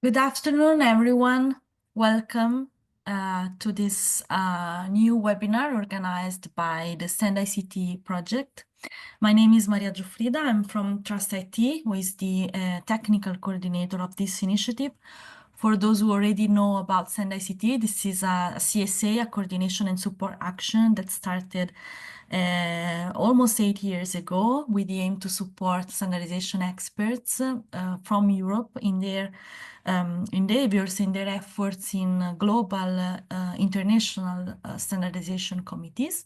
Good afternoon, everyone. Welcome to this new webinar organized by the StandICT project. My name is Maria Giuffrida. I'm from StandICT, who is the technical coordinator of this initiative. For those who already know about StandICT, this is a CSA, a coordination and support action that started almost 8 years ago with the aim to support standardization experts from Europe in their endeavors, in their efforts in global international standardization committees.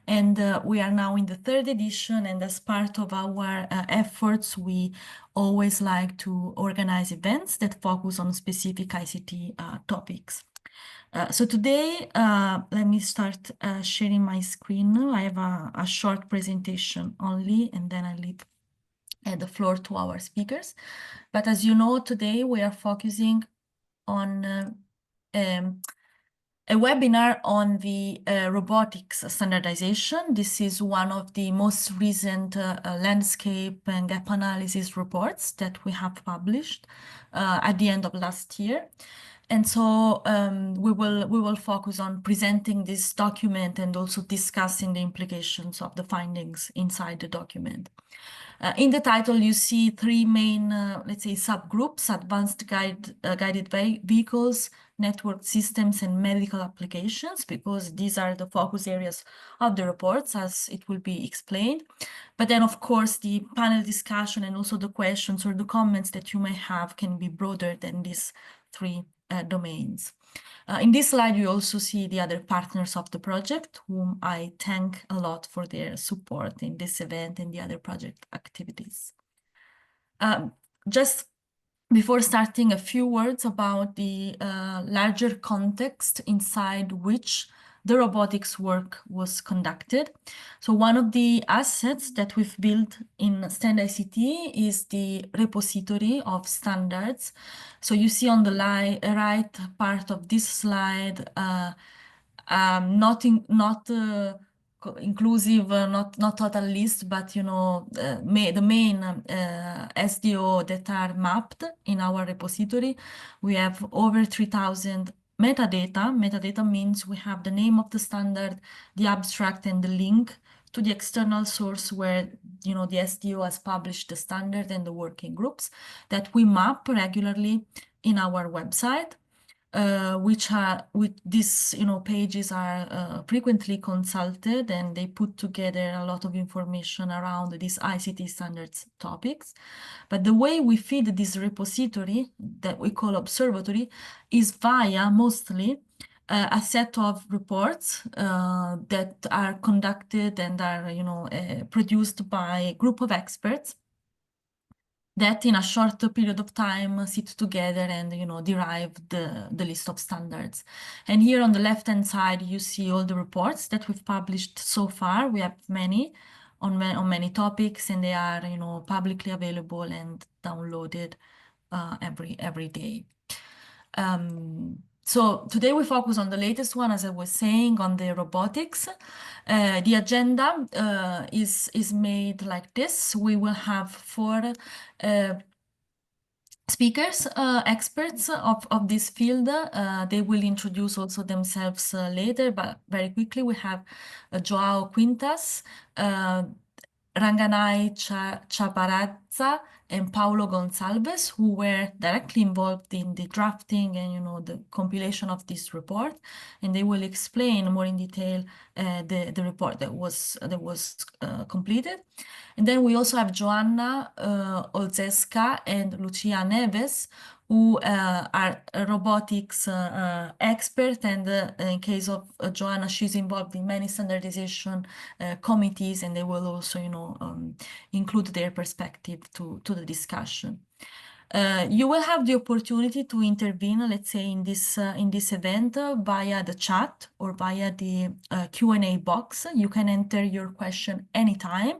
And we are now in the 3rd edition, and as part of our efforts, we always like to organize events that focus on specific ICT topics. So today, let me start sharing my screen. I have a short presentation only, and then I leave the floor to our speakers. But as you know, today we are focusing on a webinar on the robotics standardization. This is one of the most recent landscape and gap analysis reports that we have published at the end of last year. And so we will focus on presenting this document and also discussing the implications of the findings inside the document. In the title, you see 3 main, let's say, subgroups: advanced guided vehicles, network systems, and medical applications, because these are the focus areas of the reports, as it will be explained. But then, of course, the panel discussion and also the questions or the comments that you may have can be broader than these 3 domains. In this slide, you also see the other partners of the project, whom I thank a lot for their support in this event and the other project activities. Just before starting, a few words about the larger context inside which the robotics work was conducted. So one of the assets that we've built in StandICT is the repository of standards. So you see on the right part of this slide, not inclusive, not total list, but you know, the main SDO that are mapped in our repository. We have over 3,000 metadata. Metadata means we have the name of the standard, the abstract, and the link to the external source where, you know, the SDO has published the standard and the working groups that we map regularly in our website. Which these, you know, pages are frequently consulted, and they put together a lot of information around these ICT standards topics. But the way we feed this repository that we call observatory is via mostly a set of reports that are conducted and are, you know, produced by a group of experts that in a short period of time sit together and, you know, derive the list of standards. And here on the left-hand side, you see all the reports that we've published so far. We have many on many topics, and they are, you know, publicly available and downloaded every day. So today we focus on the latest one, as I was saying, on the robotics. The agenda is made like this. We will have 4 speakers, experts of this field. They will introduce also themselves later, but very quickly we have Joao Quintas, Ranganai Chaparazza, and Paulo Gonçalves, who were directly involved in the drafting and, you know, the compilation of this report, and they will explain more in detail the report that was completed. And then we also have Joanna Olzeska and Lucia Neves, who are robotics expert, and in case of Joanna, she's involved in many standardization committees, and they will also, you know, include their perspective to the discussion. You will have the opportunity to intervene, let's say, in this event via the chat or via the Q&A box. You can enter your question anytime.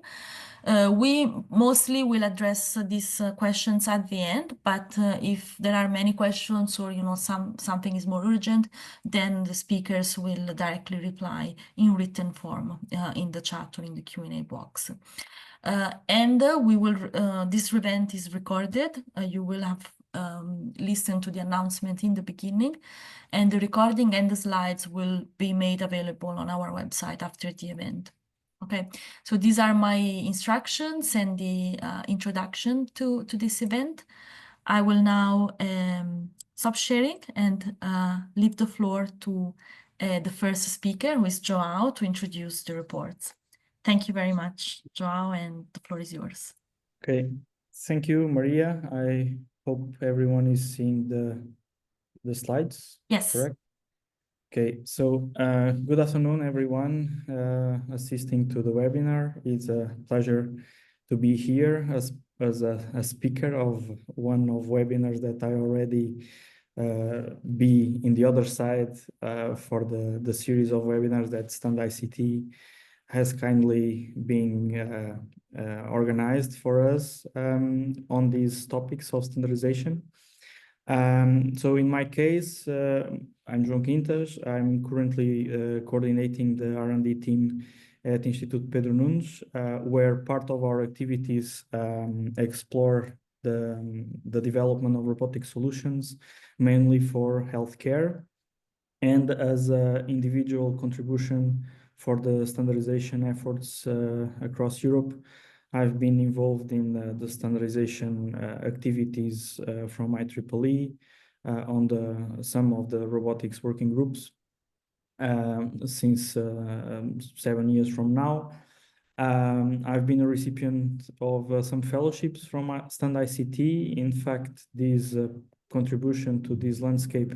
We mostly will address these questions at the end, but if there are many questions or, you know, something is more urgent, then the speakers will directly reply in written form in the chat or in the Q&A box. And we will. This event is recorded. You will have listen to the announcement in the beginning, and the recording and the slides will be made available on our website after the event. Okay, so these are my instructions and the introduction to this event. I will now stop sharing and leave the floor to the first speaker, who is Joao, to introduce the reports. Thank you very much, Joao, and the floor is yours. Okay, thank you, Maria. I hope everyone is seeing the slides. Yes. Correct? Okay, so good afternoon, everyone assisting to the webinar. It's a pleasure to be here as a speaker of one of webinars that I already be in the other side for the series of webinars that StandICT has kindly been organized for us on these topics of standardization. So in my case, I'm João Quintas. I'm currently coordinating the R&D team at Instituto Pedro Nunes, where part of our activities explore the development of robotic solutions, mainly for healthcare, and as an individual contribution for the standardization efforts across Europe. I've been involved in the standardization activities from IEEE on some of the robotics working groups since 7 years from now. I've been a recipient of some fellowships from StandICT. In fact, this contribution to this landscape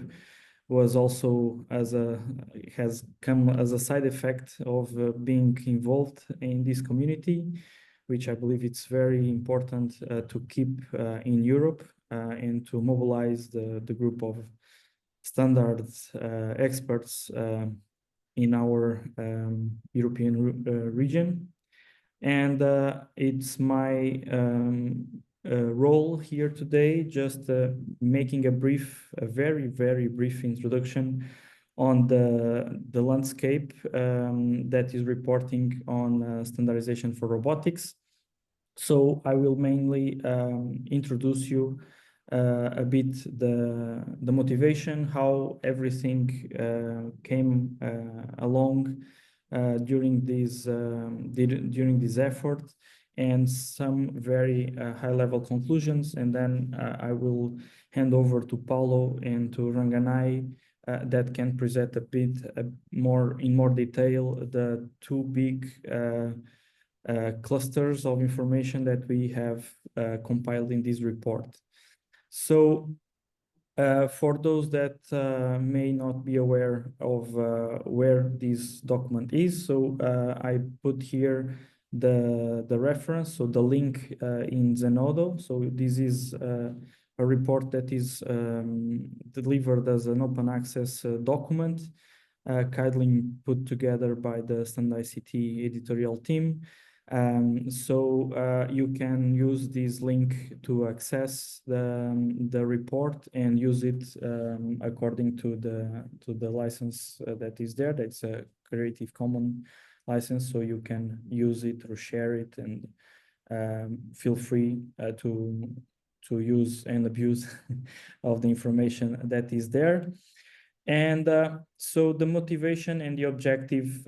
was also has come as a side effect of being involved in this community, which I believe it's very important to keep in Europe and to mobilize the group of standards experts in our European region. And it's my role here today, just making a very brief introduction on the landscape that is reporting on standardization for robotics. So I will mainly introduce you a bit the motivation, how everything came along during this effort, and some very high-level conclusions. And then I will hand over to Paulo and to Ranganai that can present a bit in more detail the two big clusters of information that we have compiled in this report. So for those that may not be aware of where this document is, so I put here the reference, so the link in Zenodo. So this is a report that is delivered as an open access document, kindly put together by the StandICT editorial team. So you can use this link to access the report and use it according to the license that is there. That's a Creative Commons license, so you can use it or share it, and feel free to use and abuse of the information that is there. And so the motivation and the objective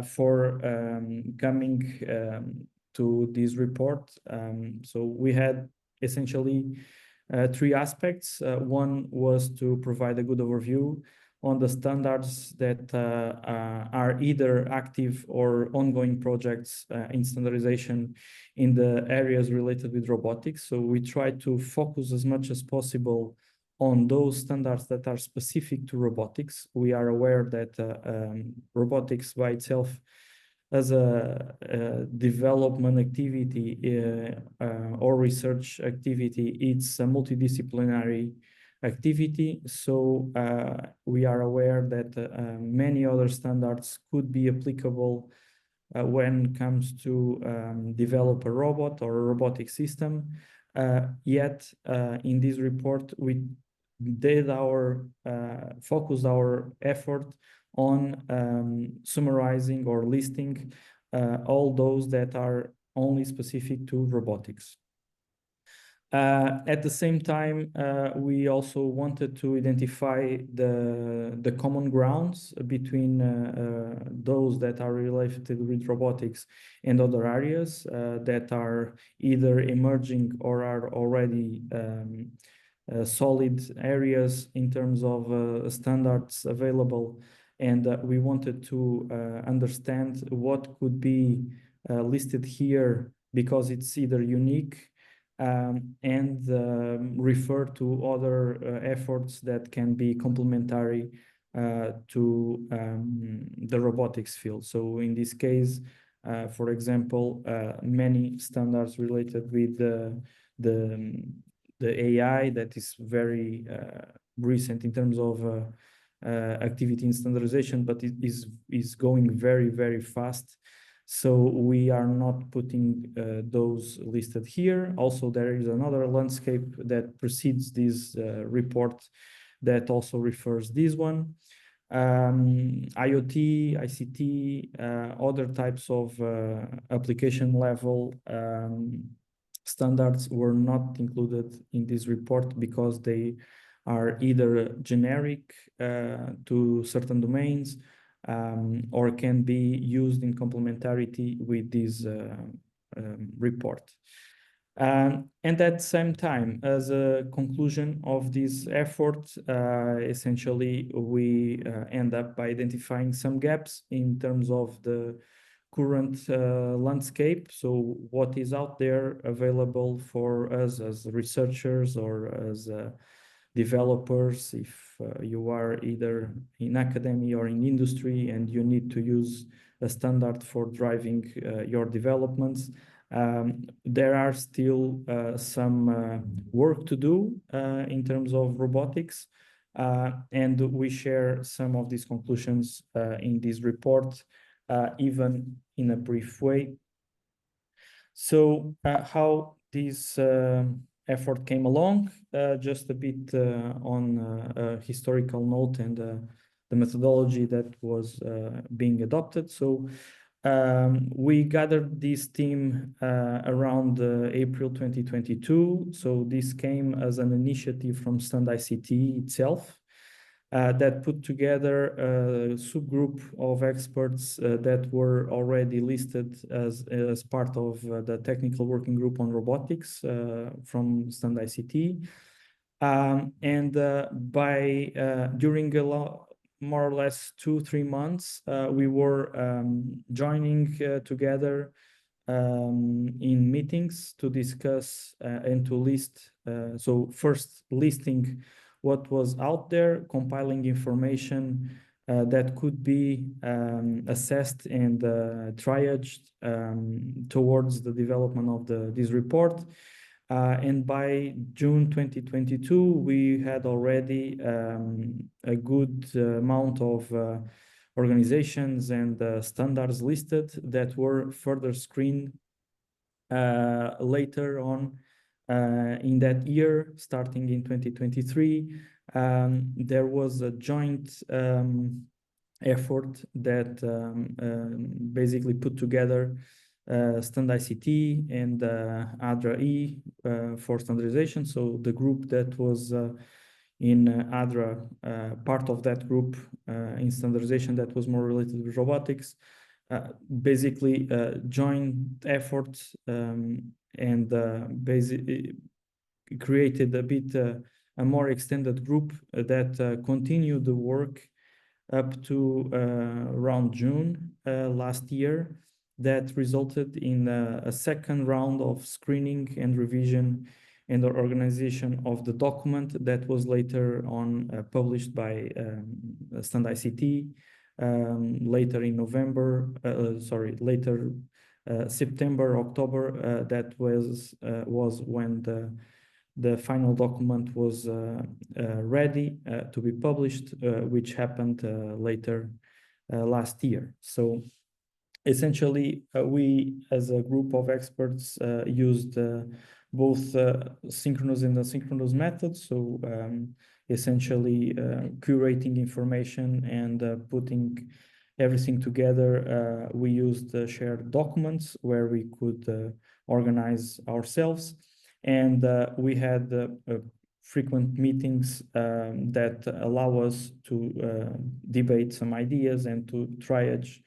for coming to this report. So we had essentially three aspects. One was to provide a good overview on the standards that are either active or ongoing projects in standardization in the areas related with robotics. So we try to focus as much as possible on those standards that are specific to robotics. We are aware that robotics by itself as a development activity or research activity, it's a multidisciplinary activity. So we are aware that many other standards could be applicable when it comes to develop a robot or a robotic system. Yet in this report, we did focus our effort on summarizing or listing all those that are only specific to robotics. At the same time, we also wanted to identify the common grounds between those that are related with robotics and other areas that are either emerging or are already solid areas in terms of standards available. And we wanted to understand what could be listed here because it's either unique and refer to other efforts that can be complementary to the robotics field. So in this case, for example, many standards related with the AI that is very recent in terms of activity in standardization, but it is going very, very fast. So we are not putting those listed here. Also, there is another landscape that precedes this report that also refers this one. IoT, ICT, other types of application level standards were not included in this report because they are either generic to certain domains or can be used in complementarity with this report. And at the same time, as a conclusion of this effort, essentially, we end up by identifying some gaps in terms of the current landscape. So what is out there available for us as researchers or as developers, if you are either in academia or in industry and you need to use a standard for driving your developments. There are still some work to do in terms of robotics, and we share some of these conclusions in this report, even in a brief way. So how this effort came along, just a bit on a historical note and the methodology that was being adopted. So we gathered this team around April 2022. So this came as an initiative from StandICT itself that put together a subgroup of experts that were already listed as part of the technical working group on robotics from StandICT. And during more or less 2-3 months, we were joining together in meetings to discuss and to list. So first listing what was out there, compiling information that could be assessed and triaged towards the development of this report. And by June 2022, we had already a good amount of organizations and standards listed that were further screened later on in that year, starting in 2023. There was a joint effort that basically put together StandICT and ADRA-E for standardization. So the group that was in ADRA, part of that group in standardization that was more related with robotics, basically joint efforts and basically created a bit a more extended group that continued the work up to around June last year, that resulted in a second round of screening and revision and the organization of the document that was later on published by StandICT later in November, later September, October. That was when the final document was ready to be published, which happened later last year. So essentially, we as a group of experts used both synchronous and asynchronous methods. So essentially curating information and putting everything together. We used shared documents where we could organize ourselves. And we had frequent meetings that allow us to debate some ideas and to triage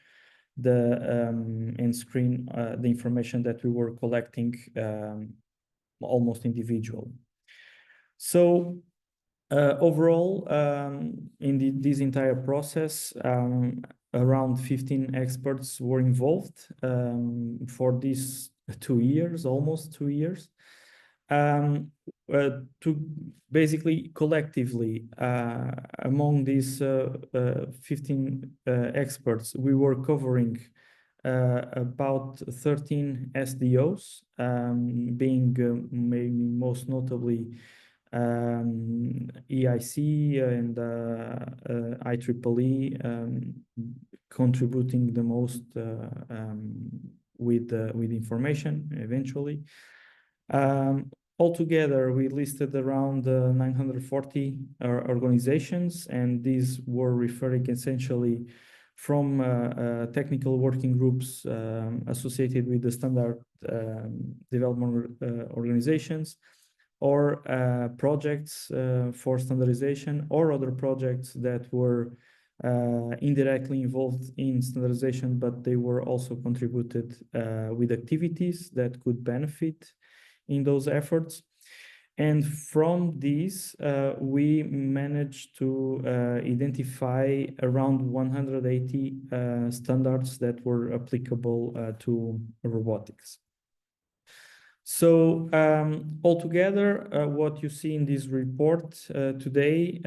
and screen the information that we were collecting almost individual. So overall, in this entire process, around 15 experts were involved for these 2 years, almost 2 years, to basically collectively, among these 15 experts, we were covering about 13 SDOs, being maybe most notably EIC and IEEE, contributing the most with information eventually. Altogether, we listed around 940 organizations, and these were referring essentially from technical working groups associated with the standard development organizations, or projects for standardization, or other projects that were indirectly involved in standardization, but they were also contributed with activities that could benefit in those efforts. And from these, we managed to identify around 180 standards that were applicable to robotics. So altogether, what you see in this report today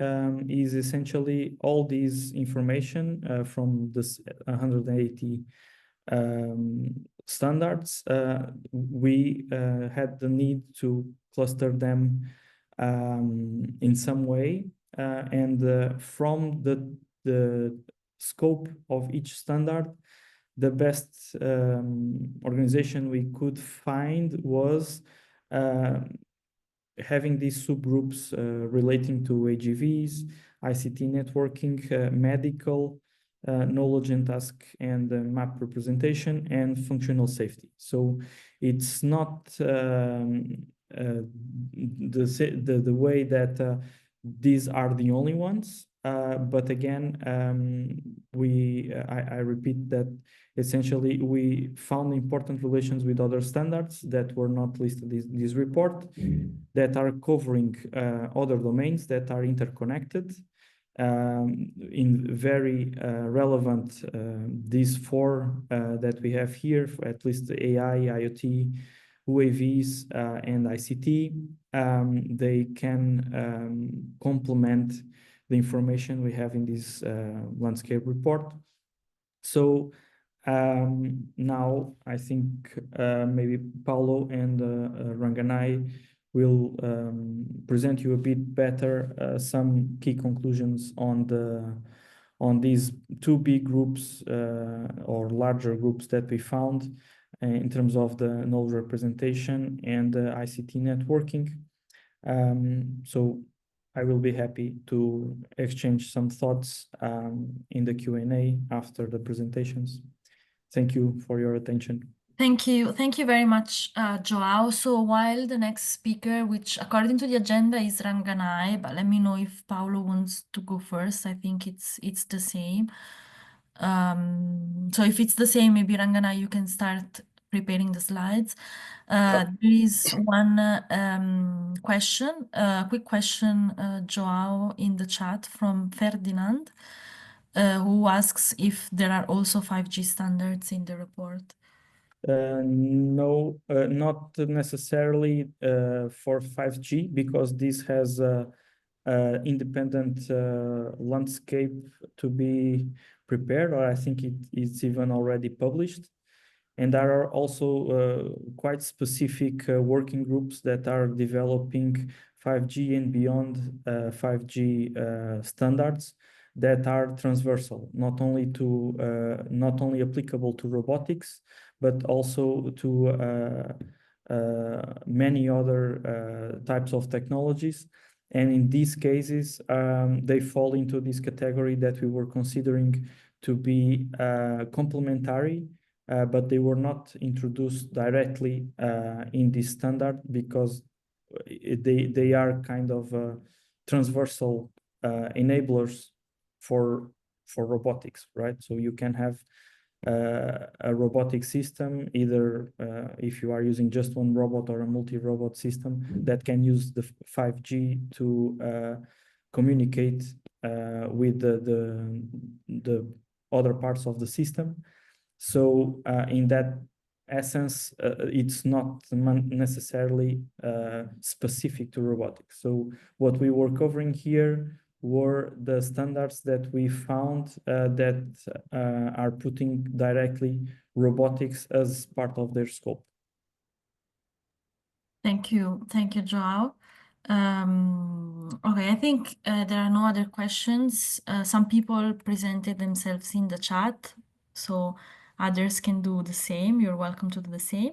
is essentially all this information from this 180 standards. We had the need to cluster them in some way, and from the scope of each standard, the best organization we could find was having these subgroups relating to AGVs, ICT networking, medical, knowledge and task and map representation, and functional safety. So it's not the way that these are the only ones, but again, I repeat that essentially we found important relations with other standards that were not listed in this report, that are covering other domains that are interconnected, in very relevant, these four that we have here, at least the AI, IoT, UAVs, and ICT. They can complement the information we have in this landscape report. So now I think maybe Paulo and Ranganai will present you a bit better some key conclusions on these two big groups or larger groups that we found in terms of the knowledge representation and ICT networking. So I will be happy to exchange some thoughts in the Q&A after the presentations. Thank you for your attention. Thank you very much, Joao. So while the next speaker, which according to the agenda is Ranganai, but let me know if Paulo wants to go first. I think it's the same. So if it's the same, maybe Ranganai, you can start preparing the slides. There is one question, quick question, Joao, in the chat from Ferdinand, who asks if there are also 5G standards in the report. No, not necessarily for 5G, because this has independent landscape to be prepared, or I think it's even already published. And there are also quite specific working groups that are developing 5G and beyond 5G standards that are transversal, not only applicable to robotics, but also to many other types of technologies. And in these cases, they fall into this category that we were considering to be complementary, but they were not introduced directly in this standard because they are kind of transversal enablers for robotics, right? So you can have a robotic system, either if you are using just one robot or a multi-robot system that can use the 5G to communicate with the other parts of the system. So in that essence, it's not necessarily specific to robotics. So what we were covering here were the standards that we found that are putting directly robotics as part of their scope. Thank you, João. Okay, I think there are no other questions. Some people presented themselves in the chat, so others can do the same. You're welcome to do the same.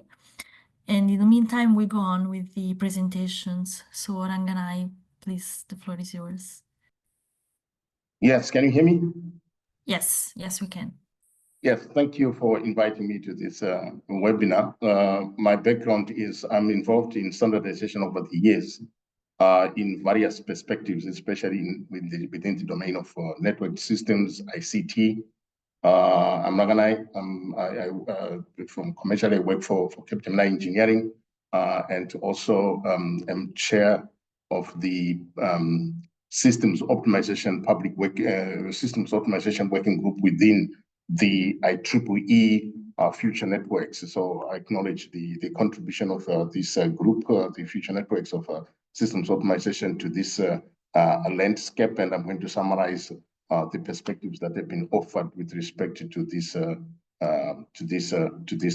And in the meantime, we go on with the presentations. So Ranganai, please, the floor is yours. Yes, can you hear me? Yes, we can. Yes, thank you for inviting me to this webinar. My background is I'm involved in standardization over the years in various perspectives, especially within the domain of network systems, ICT. I'm Ranganai. From commercial, I work for Capgemini Engineering, and also am chair of the systems optimization working group within the IEEE Future Networks. So I acknowledge the contribution of this group, the Future Networks of Systems Optimization, to this landscape, and I'm going to summarize the perspectives that have been offered with respect to this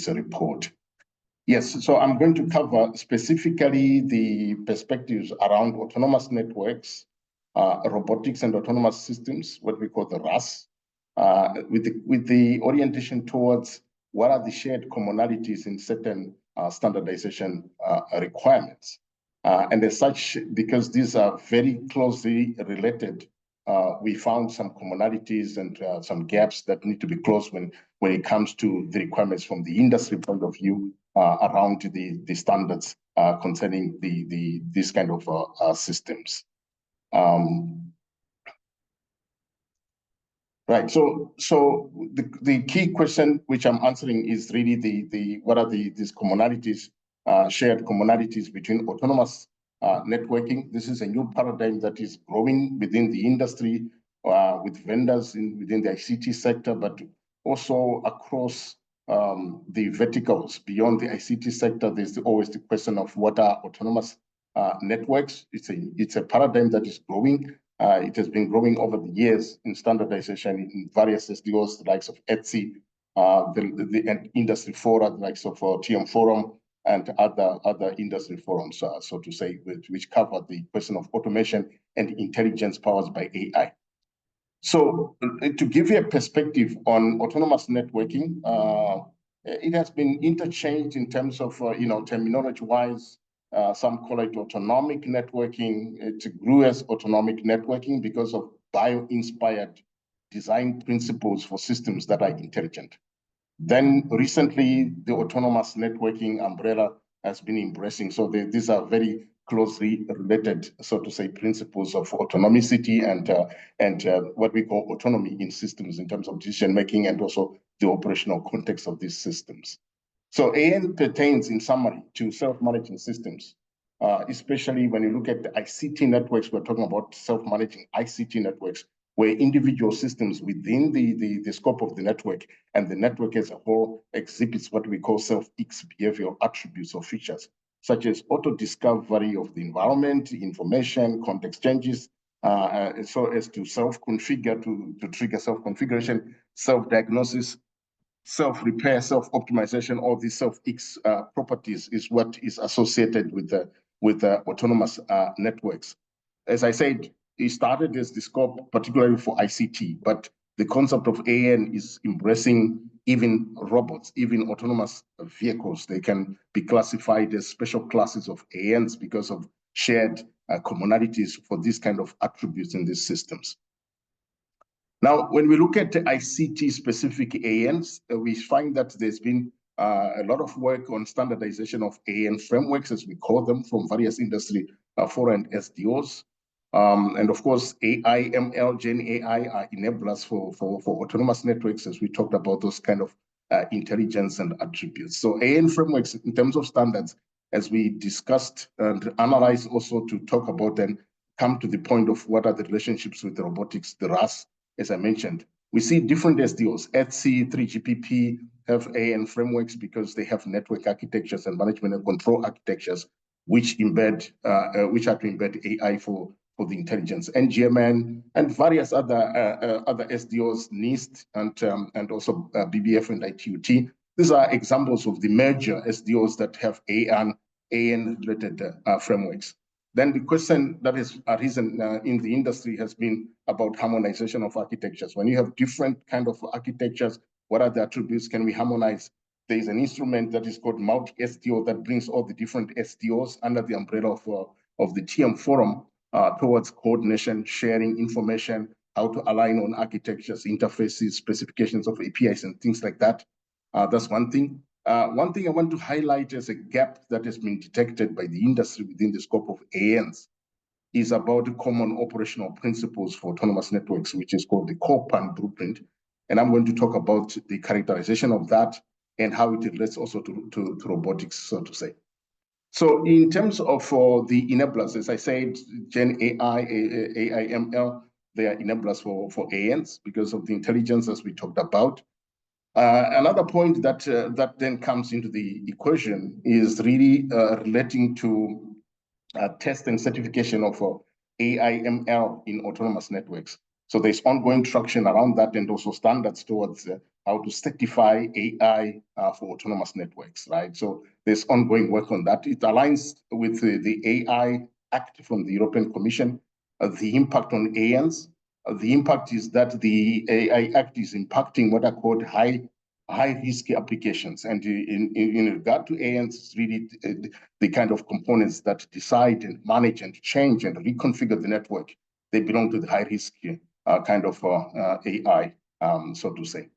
report. Yes, so I'm going to cover specifically the perspectives around autonomous networks, robotics and autonomous systems, what we call the RAS, with the orientation towards what are the shared commonalities in certain standardization requirements. And as such, because these are very closely related, we found some commonalities and some gaps that need to be closed when it comes to the requirements from the industry point of view around the standards concerning these kind of systems. Right. So the key question which I'm answering is really what are these commonalities, shared commonalities between autonomous networking. This is a new paradigm that is growing within the industry with vendors within the ICT sector, but also across the verticals beyond the ICT sector. There's always the question of what are autonomous networks. It's a paradigm that is growing. It has been growing over the years in standardization in various SDOs, the likes of ETSI, the industry fora, the likes of TM Forum, and other industry forums, so to say, which cover the question of automation and intelligence powered by AI. So to give you a perspective on autonomous networking, it has been interchanged in terms of, terminology-wise. Some call it autonomic networking. It grew as autonomic networking because of bio-inspired design principles for systems that are intelligent. Then recently, the autonomous networking umbrella has been embracing. So these are very closely related, so to say, principles of autonomicity and what we call autonomy in systems in terms of decision making and also the operational context of these systems. So AN pertains, in summary, to self-managing systems, especially when you look at the ICT networks. We're talking about self-managing ICT networks, where individual systems within the scope of the network and the network as a whole exhibits what we call self-X behavioral attributes or features, such as auto-discovery of the environment, information, context changes, so as to self-configure, to trigger self-configuration, self-diagnosis, self-repair, self-optimization. All these self-X properties is what is associated with autonomous networks. As I said, it started as the scope particularly for ICT, but the concept of AN is embracing even robots, even autonomous vehicles. They can be classified as special classes of ANs because of shared commonalities for these kind of attributes in these systems. Now, when we look at the ICT-specific ANs, we find that there's been a lot of work on standardization of AN frameworks, as we call them, from various industry foreign SDOs. And of course, AI, ML, Gen AI are enablers for autonomous networks, as we talked about those kind of intelligence and attributes. So AN frameworks, in terms of standards, as we discussed and analyzed also to talk about and come to the point of what are the relationships with the robotics, the RAS, as I mentioned. We see different SDOs, ETSI, 3GPP have AN frameworks because they have network architectures and management and control architectures which embed, which are to embed AI for the intelligence. NGMN and various other SDOs, NIST and also BBF and ITUT. These are examples of the major SDOs that have AN-related frameworks. Then the question that has arisen in the industry has been about harmonization of architectures. When you have different kind of architectures, what are the attributes? Can we harmonize? There is an instrument that is called multi-SDO that brings all the different SDOs under the umbrella of the TM forum towards coordination, sharing information, how to align on architectures, interfaces, specifications of APIs and things like that. That's one thing. One thing I want to highlight as a gap that has been detected by the industry within the scope of ANs is about the common operational principles for autonomous networks, which is called the COPAN blueprint. And I'm going to talk about the characterization of that and how it relates also to robotics, so to say. So in terms of the enablers, as I said, Gen AI, AI, ML, they are enablers for ANs because of the intelligence as we talked about. Another point that that then comes into the equation is really relating to test and certification of AI, ML in autonomous networks. So there's ongoing traction around that and also standards towards how to certify AI for autonomous networks, right? So there's ongoing work on that. It aligns with the AI Act from the European Commission, the impact on ANs. The impact is that the AI Act is impacting what are called high-risk applications. And in regard to ANs, it's really the kind of components that decide and manage and change and reconfigure the network. They belong to the high-risk kind of AI, so to say.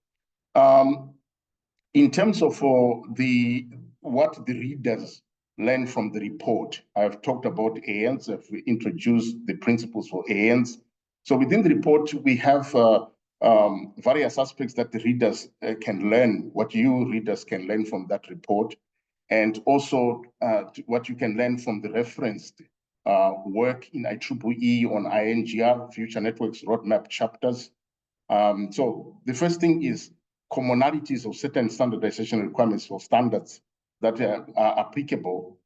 In terms of what the readers learn from the report, I've talked about ANs, I've introduced the principles for ANs. So within the report, we have various aspects that the readers can learn, what you readers can learn from that report, and also what you can learn from the referenced work in IEEE on INGR, Future Networks Roadmap chapters. So the first thing is commonalities of certain standardization requirements for standards that are applicable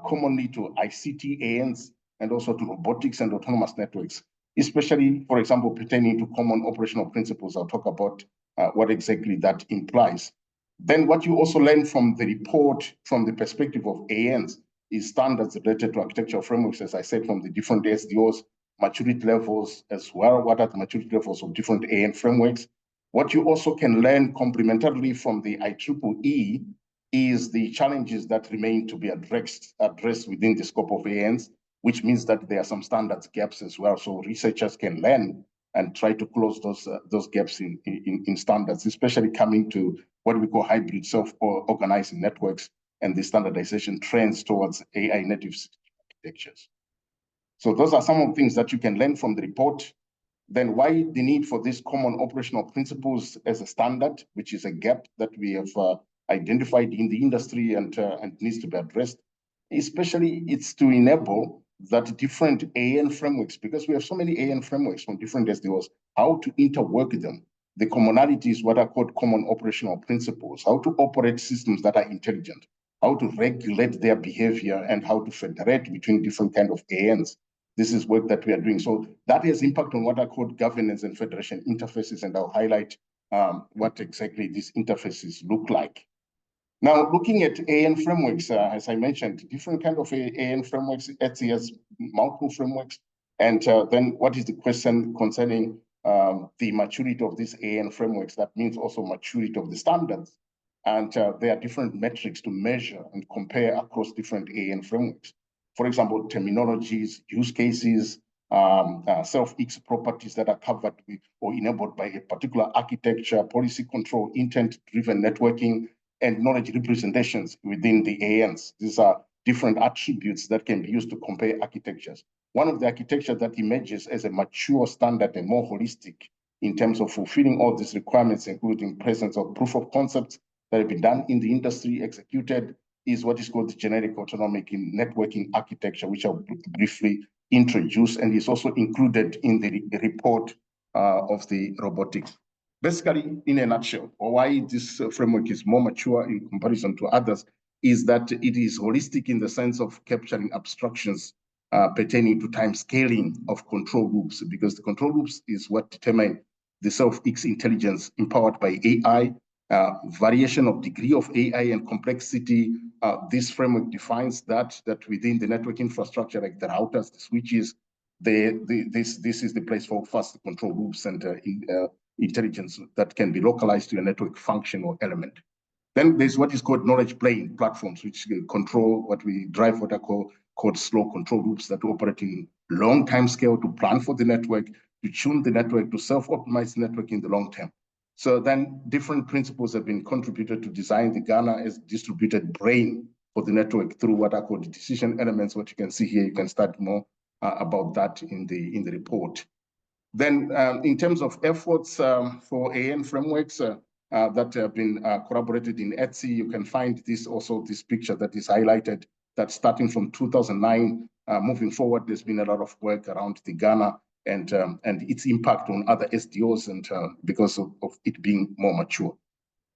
commonly to ICT ANs and also to robotics and autonomous networks, especially, for example, pertaining to common operational principles. I'll talk about what exactly that implies. Then what you also learn from the report from the perspective of ANs is standards related to architectural frameworks, as I said, from the different SDOs, maturity levels as well. What are the maturity levels of different AN frameworks? What you also can learn complementarily from the IEEE is the challenges that remain to be addressed within the scope of ANs, which means that there are some standards gaps as well. So researchers can learn and try to close those gaps in standards, especially coming to what we call hybrid self-organizing networks and the standardization trends towards AI native architectures. So those are some of the things that you can learn from the report. Then why the need for these common operational principles as a standard, which is a gap that we have identified in the industry and needs to be addressed. Especially it's to enable that different AN frameworks, because we have so many AN frameworks from different SDOs, how to interwork them. The commonality is what are called common operational principles, how to operate systems that are intelligent, how to regulate their behavior, and how to federate between different kind of ANs. This is work that we are doing. So that has impact on what are called governance and federation interfaces, and I'll highlight what exactly these interfaces look like. Now, looking at AN frameworks, as I mentioned, different kind of AN frameworks, ETSI has multiple frameworks, and then what is the question concerning the maturity of these AN frameworks? That means also maturity of the standards, and there are different metrics to measure and compare across different AN frameworks. For example, terminologies, use cases, self-X properties that are covered with or enabled by a particular architecture, policy control, intent-driven networking, and knowledge representations within the ANs. These are different attributes that can be used to compare architectures. One of the architecture that emerges as a mature standard and more holistic in terms of fulfilling all these requirements, including presence of proof of concepts that have been done in the industry, executed, is what is called the generic autonomic networking architecture, which I'll briefly introduce, and is also included in the report of the robotics. Basically, in a nutshell, why this framework is more mature in comparison to others is that it is holistic in the sense of capturing abstractions pertaining to time scaling of control loops, because the control loops is what determine the StandICT intelligence empowered by AI, variation of degree of AI and complexity. This framework defines that within the network infrastructure, like the routers, the switches, this is the place for fast control loops and intelligence that can be localized to a network function or element. Then there's what is called knowledge plane platforms, which control what we drive what I call slow control loops that operate in long time scale to plan for the network, to tune the network, to self-optimize the network in the long term. So then different principles have been contributed to design the Ghana as distributed brain for the network through what I call the decision elements. What you can see here, you can start more about that in the report. Then in terms of efforts for AN frameworks that have been corroborated in ETSI, you can find this picture that is highlighted, that starting from 2009, moving forward, there's been a lot of work around the Ghana and its impact on other SDOs and because of it being more mature.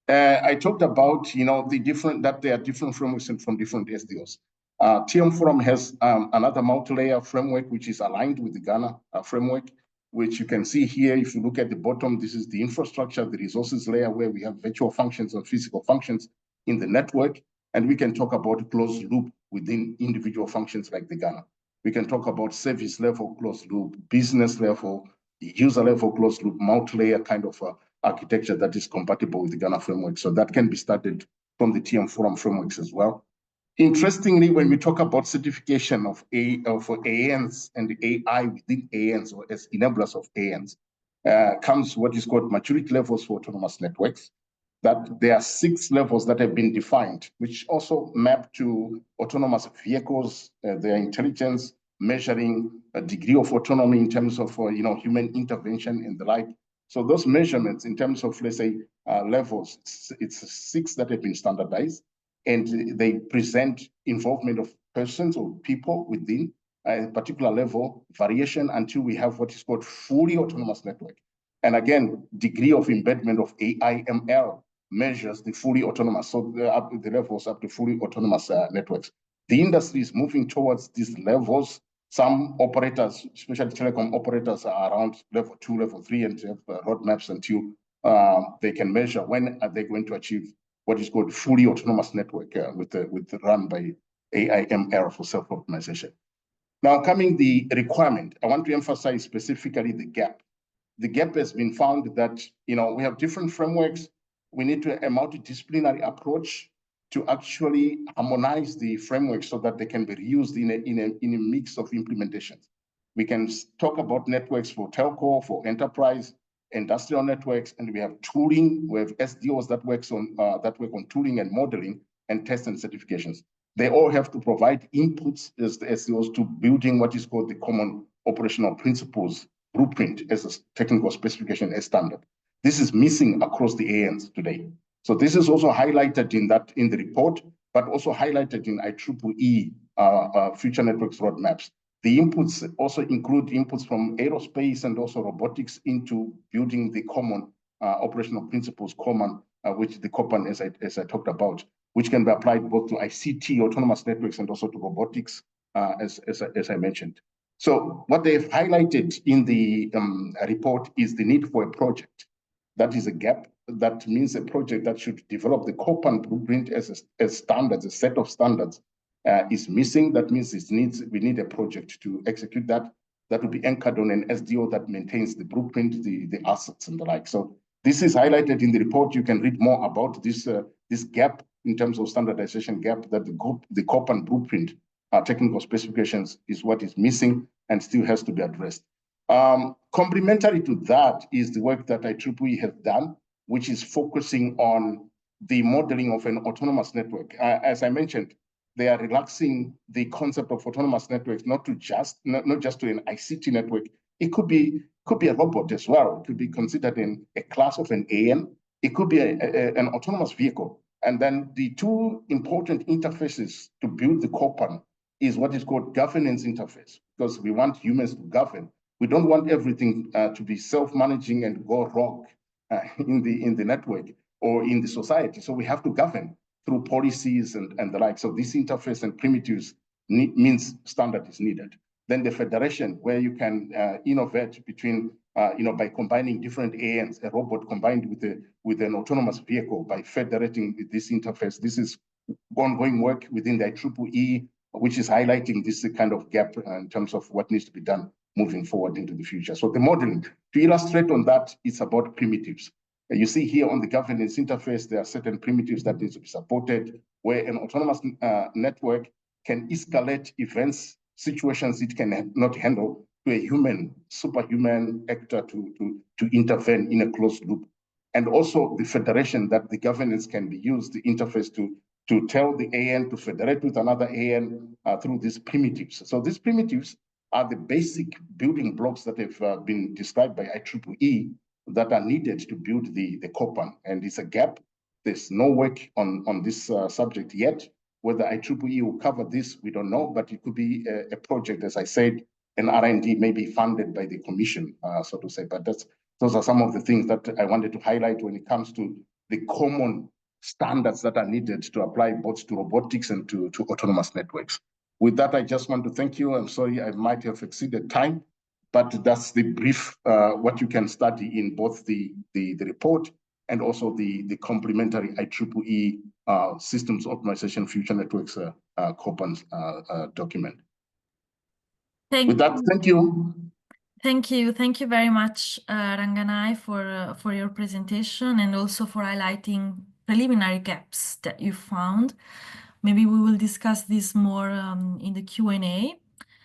I talked about, that there are different frameworks from different SDOs. TM Forum has another multi-layer framework, which is aligned with the Ghana framework, which you can see here. If you look at the bottom, this is the infrastructure, the resources layer, where we have virtual functions and physical functions in the network. And we can talk about closed loop within individual functions like the Ghana. We can talk about service level closed loop, business level, user level closed loop, multi-layer kind of architecture that is compatible with the Ghana framework. So that can be started from the TM Forum frameworks as well. Interestingly, when we talk about certification for ANs and AI within ANs, or as enablers of ANs, comes what is called maturity levels for autonomous networks. That there are 6 levels that have been defined, which also map to autonomous vehicles, their intelligence, measuring a degree of autonomy in terms of human intervention and the like. So those measurements in terms of, let's say, levels, it's 6 that have been standardized, and they present involvement of persons or people within a particular level, variation until we have what is called fully autonomous network. And again, degree of embedment of AI/ML measures the fully autonomous, so the levels up to fully autonomous networks. The industry is moving towards these levels. Some operators, especially telecom operators, are around level 2, level 3, and have roadmaps until they can measure when are they going to achieve what is called fully autonomous network with run by AI/ML for self-optimization. Now, coming the requirement, I want to emphasize specifically the gap. The gap has been found that we have different frameworks. We need a multidisciplinary approach to actually harmonize the framework so that they can be reused in a mix of implementations. We can talk about networks for telco, for enterprise, industrial networks, and we have tooling. We have SDOs that work on tooling and modeling and test and certifications. They all have to provide inputs as the SDOs to building what is called the common operational principles blueprint as a technical specification as standard. This is missing across the ANs today. So this is also highlighted in the report, but also highlighted in IEEE future networks roadmaps. The inputs also include inputs from aerospace and also robotics into building the common operational principles, which the COPAN, as I talked about, which can be applied both to ICT, autonomous networks, and also to robotics, as I mentioned. So what they've highlighted in the report is the need for a project. That is a gap. That means a project that should develop the COPAN blueprint as standards, a set of standards is missing. That means we need a project to execute that. That will be anchored on an SDO that maintains the blueprint, the assets and the like. So this is highlighted in the report. You can read more about this gap in terms of standardization gap, that the COPAN blueprint technical specifications is what is missing and still has to be addressed. Complementary to that is the work that IEEE has done, which is focusing on the modeling of an autonomous network. As I mentioned, they are relaxing the concept of autonomous networks, not just to an ICT network. It could be a robot as well. It could be considered in a class of an AN. It could be an autonomous vehicle. And then the two important interfaces to build the COPAN is what is called governance interface, because we want humans to govern. We don't want everything to be self-managing and go rogue in the network or in the society. So we have to govern through policies and the like. So this interface and primitives means standard is needed. Then the federation, where you can innovate between, by combining different ANs, a robot combined with an autonomous vehicle, by federating this interface. This is ongoing work within the IEEE, which is highlighting this kind of gap in terms of what needs to be done moving forward into the future. So the modeling, to illustrate on that, it's about primitives. You see here on the governance interface, there are certain primitives that need to be supported, where an autonomous network can escalate events, situations it can not handle, to a human, superhuman actor to intervene in a closed loop. And also the federation, that the governance can be used, the interface to tell the AN to federate with another AN through these primitives. So these primitives are the basic building blocks that have been described by IEEE that are needed to build the COPAN. And it's a gap. There's no work on this subject yet. Whether IEEE will cover this, we don't know, but it could be a project, as I said, an R&D maybe funded by the commission, so to say. But those are some of the things that I wanted to highlight when it comes to the common standards that are needed to apply both to robotics and to autonomous networks. With that, I just want to thank you. I'm sorry I might have exceeded time, but that's the brief, what you can study in both the report and also the complementary IEEE Systems Optimization Future Networks COPAN document. With that, thank you. Thank you very much, Ranganai, for your presentation and also for highlighting preliminary gaps that you found. Maybe we will discuss this more in the Q&A.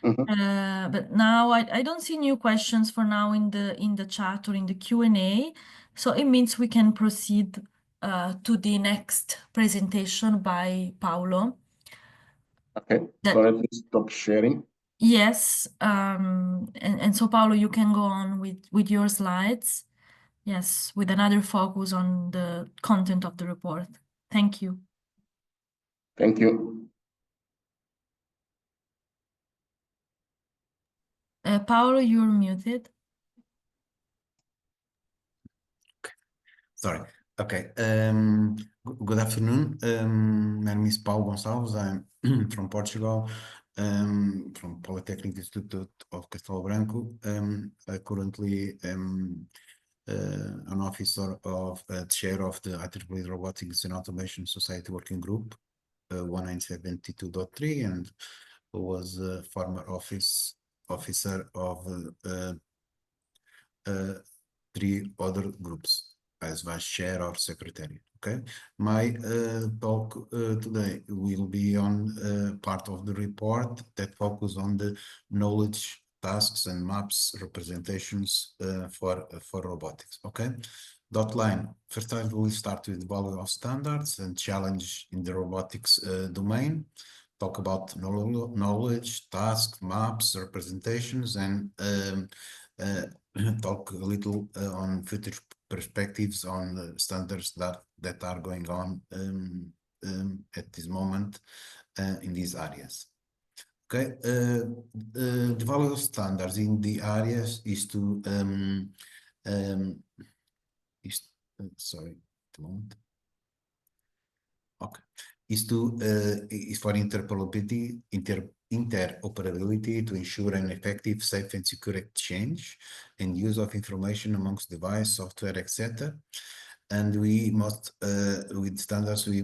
But now I don't see new questions for now in the chat or in the Q&A, so it means we can proceed to the next presentation by Paolo. Okay, so let me stop sharing. Yes, and so Paolo, you can go on with your slides. Yes, with another focus on the content of the report. Thank you. Thank you. Paolo, you're muted. Okay. Sorry. Okay. Good afternoon. My name is Paulo Gonçalves. I'm from Portugal, from Polytechnic Institute of Castelo Branco. I currently am an officer of chair of the IEEE Robotics and Automation Society Working Group 1972.3, and was a former officer of 3 other groups as vice chair or secretary. Okay, my talk today will be on part of the report that focus on the knowledge, tasks, and maps representations for robotics. Okay, dot line. First, I will start with the value of standards and challenge in the robotics domain. Talk about knowledge, tasks, maps, representations, and talk a little on future perspectives on the standards that are going on at this moment in these areas. Okay, the value of standards in the areas is to sorry, at the moment. Okay, is for interoperability to ensure an effective, safe, and secure exchange and use of information amongst device, software, etc. And we must, with standards, we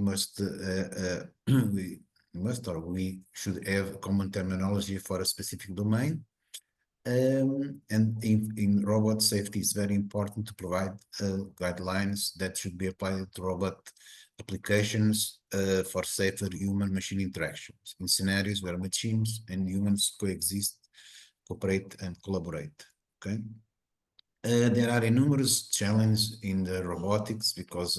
should have common terminology for a specific domain. And in robot safety, it's very important to provide guidelines that should be applied to robot applications for safer human-machine interactions in scenarios where machines and humans coexist, cooperate, and collaborate. Okay. There are numerous challenges in the robotics because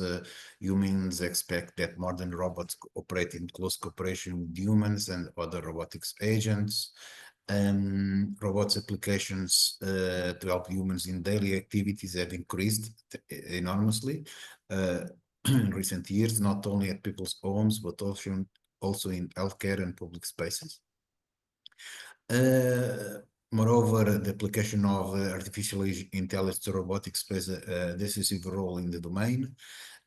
humans expect that modern robots operate in close cooperation with humans and other robotics agents. Robots applications to help humans in daily activities have increased enormously in recent years, not only at people's homes, but also in healthcare and public spaces. Moreover, the application of artificial intelligence to robotics plays a decisive role in the domain.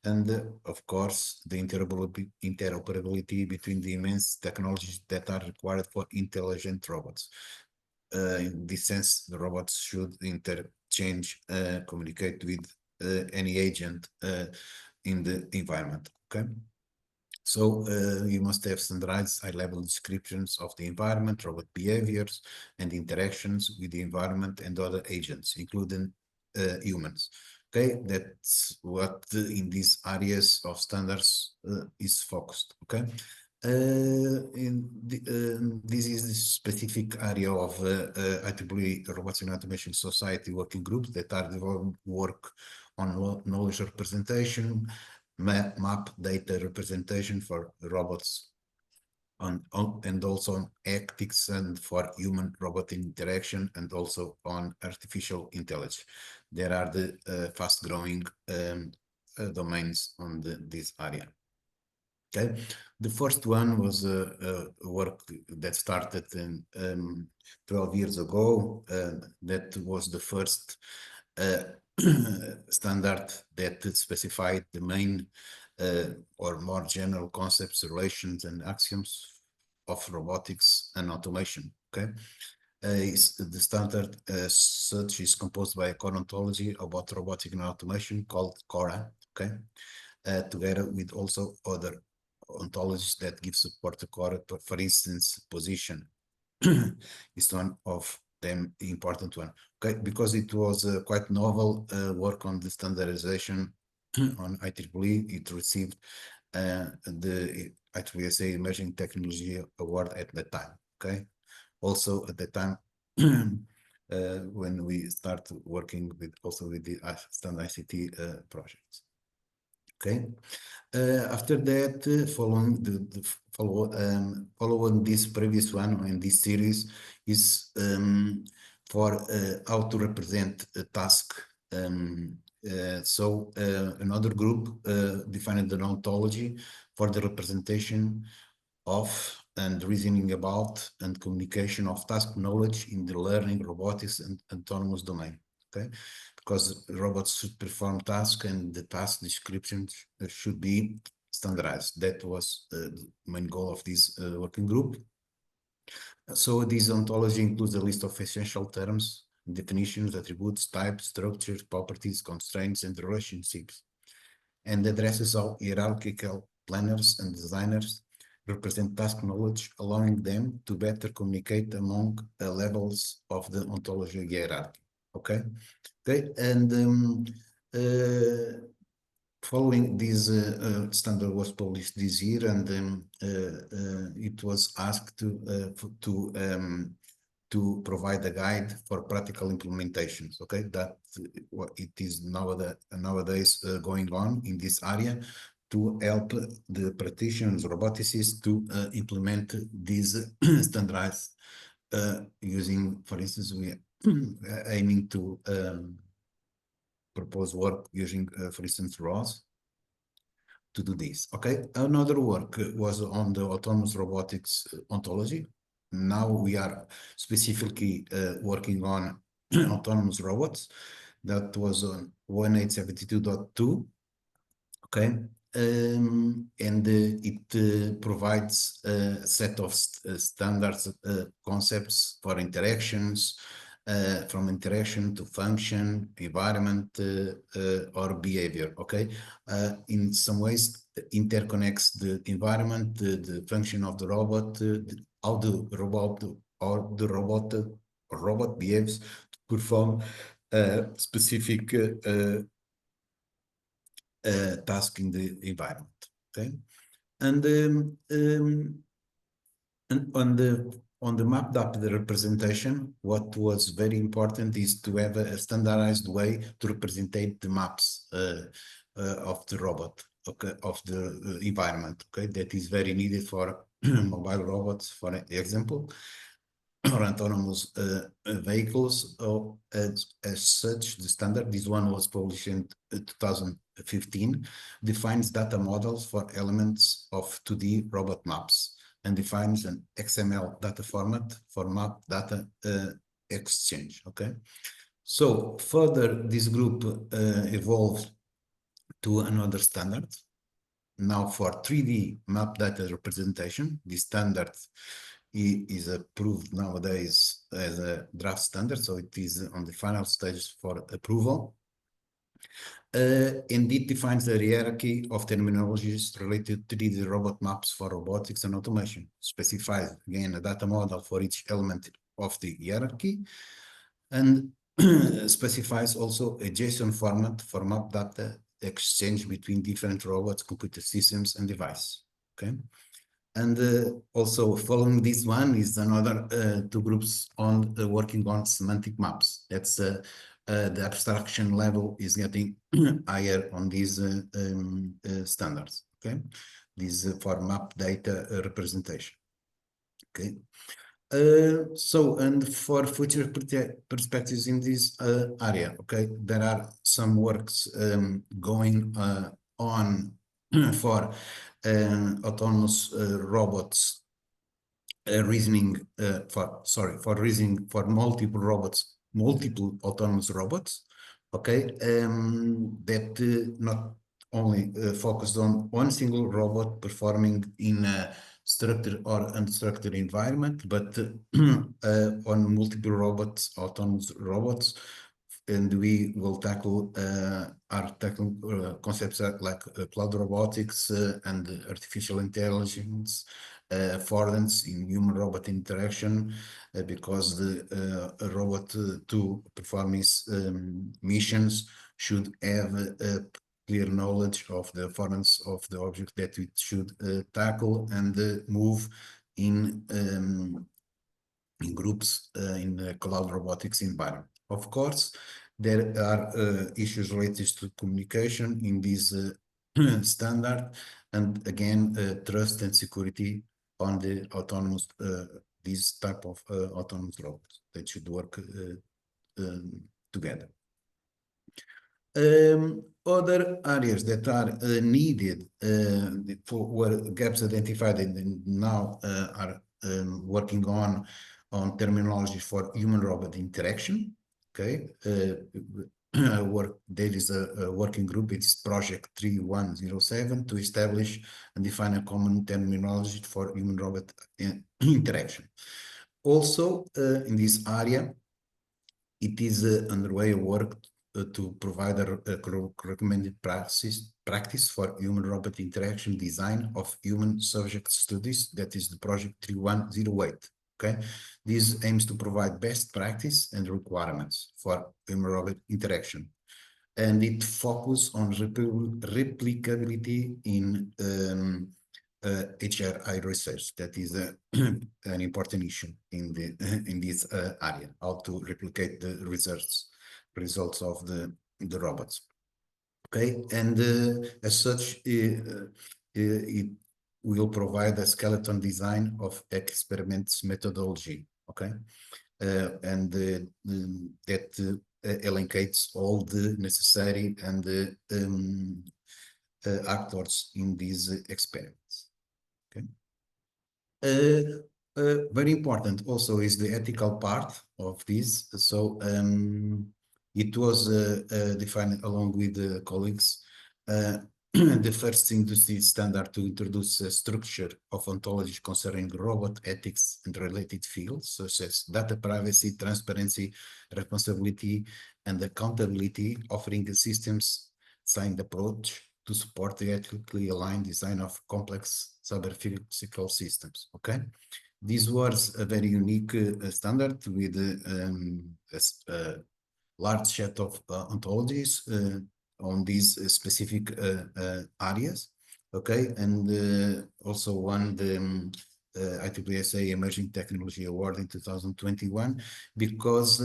And of course, the interoperability between the immense technologies that are required for intelligent robots. In this sense, the robots should interchange, communicate with any agent in the environment. Okay. So you must have standardized high-level descriptions of the environment, robot behaviors, and interactions with the environment and other agents, including humans. Okay, that's what in these areas of standards is focused. Okay, this is the specific area of IEEE Robotics and Automation Society working groups that are developing work on knowledge representation, map data representation for robots and also on ethics and for human robot interaction, and also on artificial intelligence. There are the fast growing domains on this area. Okay, the first one was a work that started in 12 years ago. That was the first standard that specified the main or more general concepts, relations, and axioms of robotics and automation. Okay, the standard such is composed by a core ontology about robotic and automation called CORA. Okay, together with also other ontologies that give support to CORA. For instance, position is one of them, the important one. Okay, because it was quite novel work on the standardization on IEEE, it received the IEEE Emerging Technology Award at that time. Okay, also at that time when we start working with the StandICT projects. Okay, after that, following this previous one in this series is for how to represent a task. Another group defined an ontology for the representation of and reasoning about and communication of task knowledge in the learning, robotics, and autonomous domain. Okay, because robots should perform tasks and the task descriptions should be standardized. That was the main goal of this working group. So this ontology includes a list of essential terms, definitions, attributes, types, structures, properties, constraints, and relationships, and addresses all hierarchical planners and designers represent task knowledge, allowing them to better communicate among levels of the ontology hierarchy. Okay, okay, and following this standard was published this year, and it was asked to provide a guide for practical implementations. Okay, that it is nowadays going on in this area to help the practitioners, roboticists, to implement these standardized using, for instance, we are aiming to propose work using, for instance, ROS to do this. Okay, another work was on the autonomous robotics ontology. Now we are specifically working on autonomous robots. That was on 1872.2. Okay, and it provides a set of standards concepts for interactions, from interaction to function, environment, or behavior. Okay, in some ways interconnects the environment, the function of the robot, how the robot or the robot behaves to perform specific task in the environment. Okay, and on the on the map data representation, what was very important is to have a standardized way to represent the maps of the robot, okay, of the environment. Okay, that is very needed for mobile robots, for example, or autonomous vehicles. As such, the standard, this one was published in 2015, defines data models for elements of 2D robot maps and defines an XML data format for map data exchange. Okay, so further, this group evolved to another standard. Now for 3D map data representation, the standard is approved nowadays as a draft standard, so it is on the final stage for approval. And it defines a hierarchy of terminologies related to the robot maps for robotics and automation, specifies again a data model for each element of the hierarchy, and specifies also a JSON format for map data exchange between different robots, computer systems, and devices. Okay, and also following this one is another two groups on working on semantic maps. That's the abstraction level is getting higher on these standards. Okay, this for map data representation. Okay. So, and for future perspectives in this area, okay, there are some works going on for autonomous robots reasoning for reasoning for multiple robots, multiple autonomous robots, okay, that not only focused on one single robot performing in a structured or unstructured environment, but on multiple robots, autonomous robots. And we will tackle concepts like cloud robotics and artificial intelligence, affordance in human-robot interaction, because the robot to perform its missions should have a clear knowledge of the affordance of the object that it should tackle and move in groups in the cloud robotics environment. Of course, there are issues related to communication in this standard, and again, trust and security on the autonomous, this type of autonomous robots that should work together. Other areas that are needed for where gaps identified and now are working on terminology for human-robot interaction. Okay, there is a working group. It's project 3107 to establish and define a common terminology for human-robot interaction. Also, in this area, it is underway work to provide a recommended practice for human-robot interaction design of human subject studies. That is the project 3108. Okay, this aims to provide best practice and requirements for human-robot interaction, and it focuses on replicability in HRI research. That is an important issue in this area, how to replicate the results of the robots. Okay, and as such, it will provide a skeleton design of experiments methodology. Okay, and that allocates all the necessary and actors in these experiments. Okay. Very important also is the ethical part of this. So it was defined along with the colleagues the first industry standard to introduce a structure of ontology concerning robot ethics and related fields such as data privacy, transparency, responsibility, and accountability, offering a systems-signed approach to support the ethically aligned design of complex cyber-physical systems. Okay, this was a very unique standard with a large set of ontologies on these specific areas. Okay, and also one IEEE Emerging Technology Award in 2021 because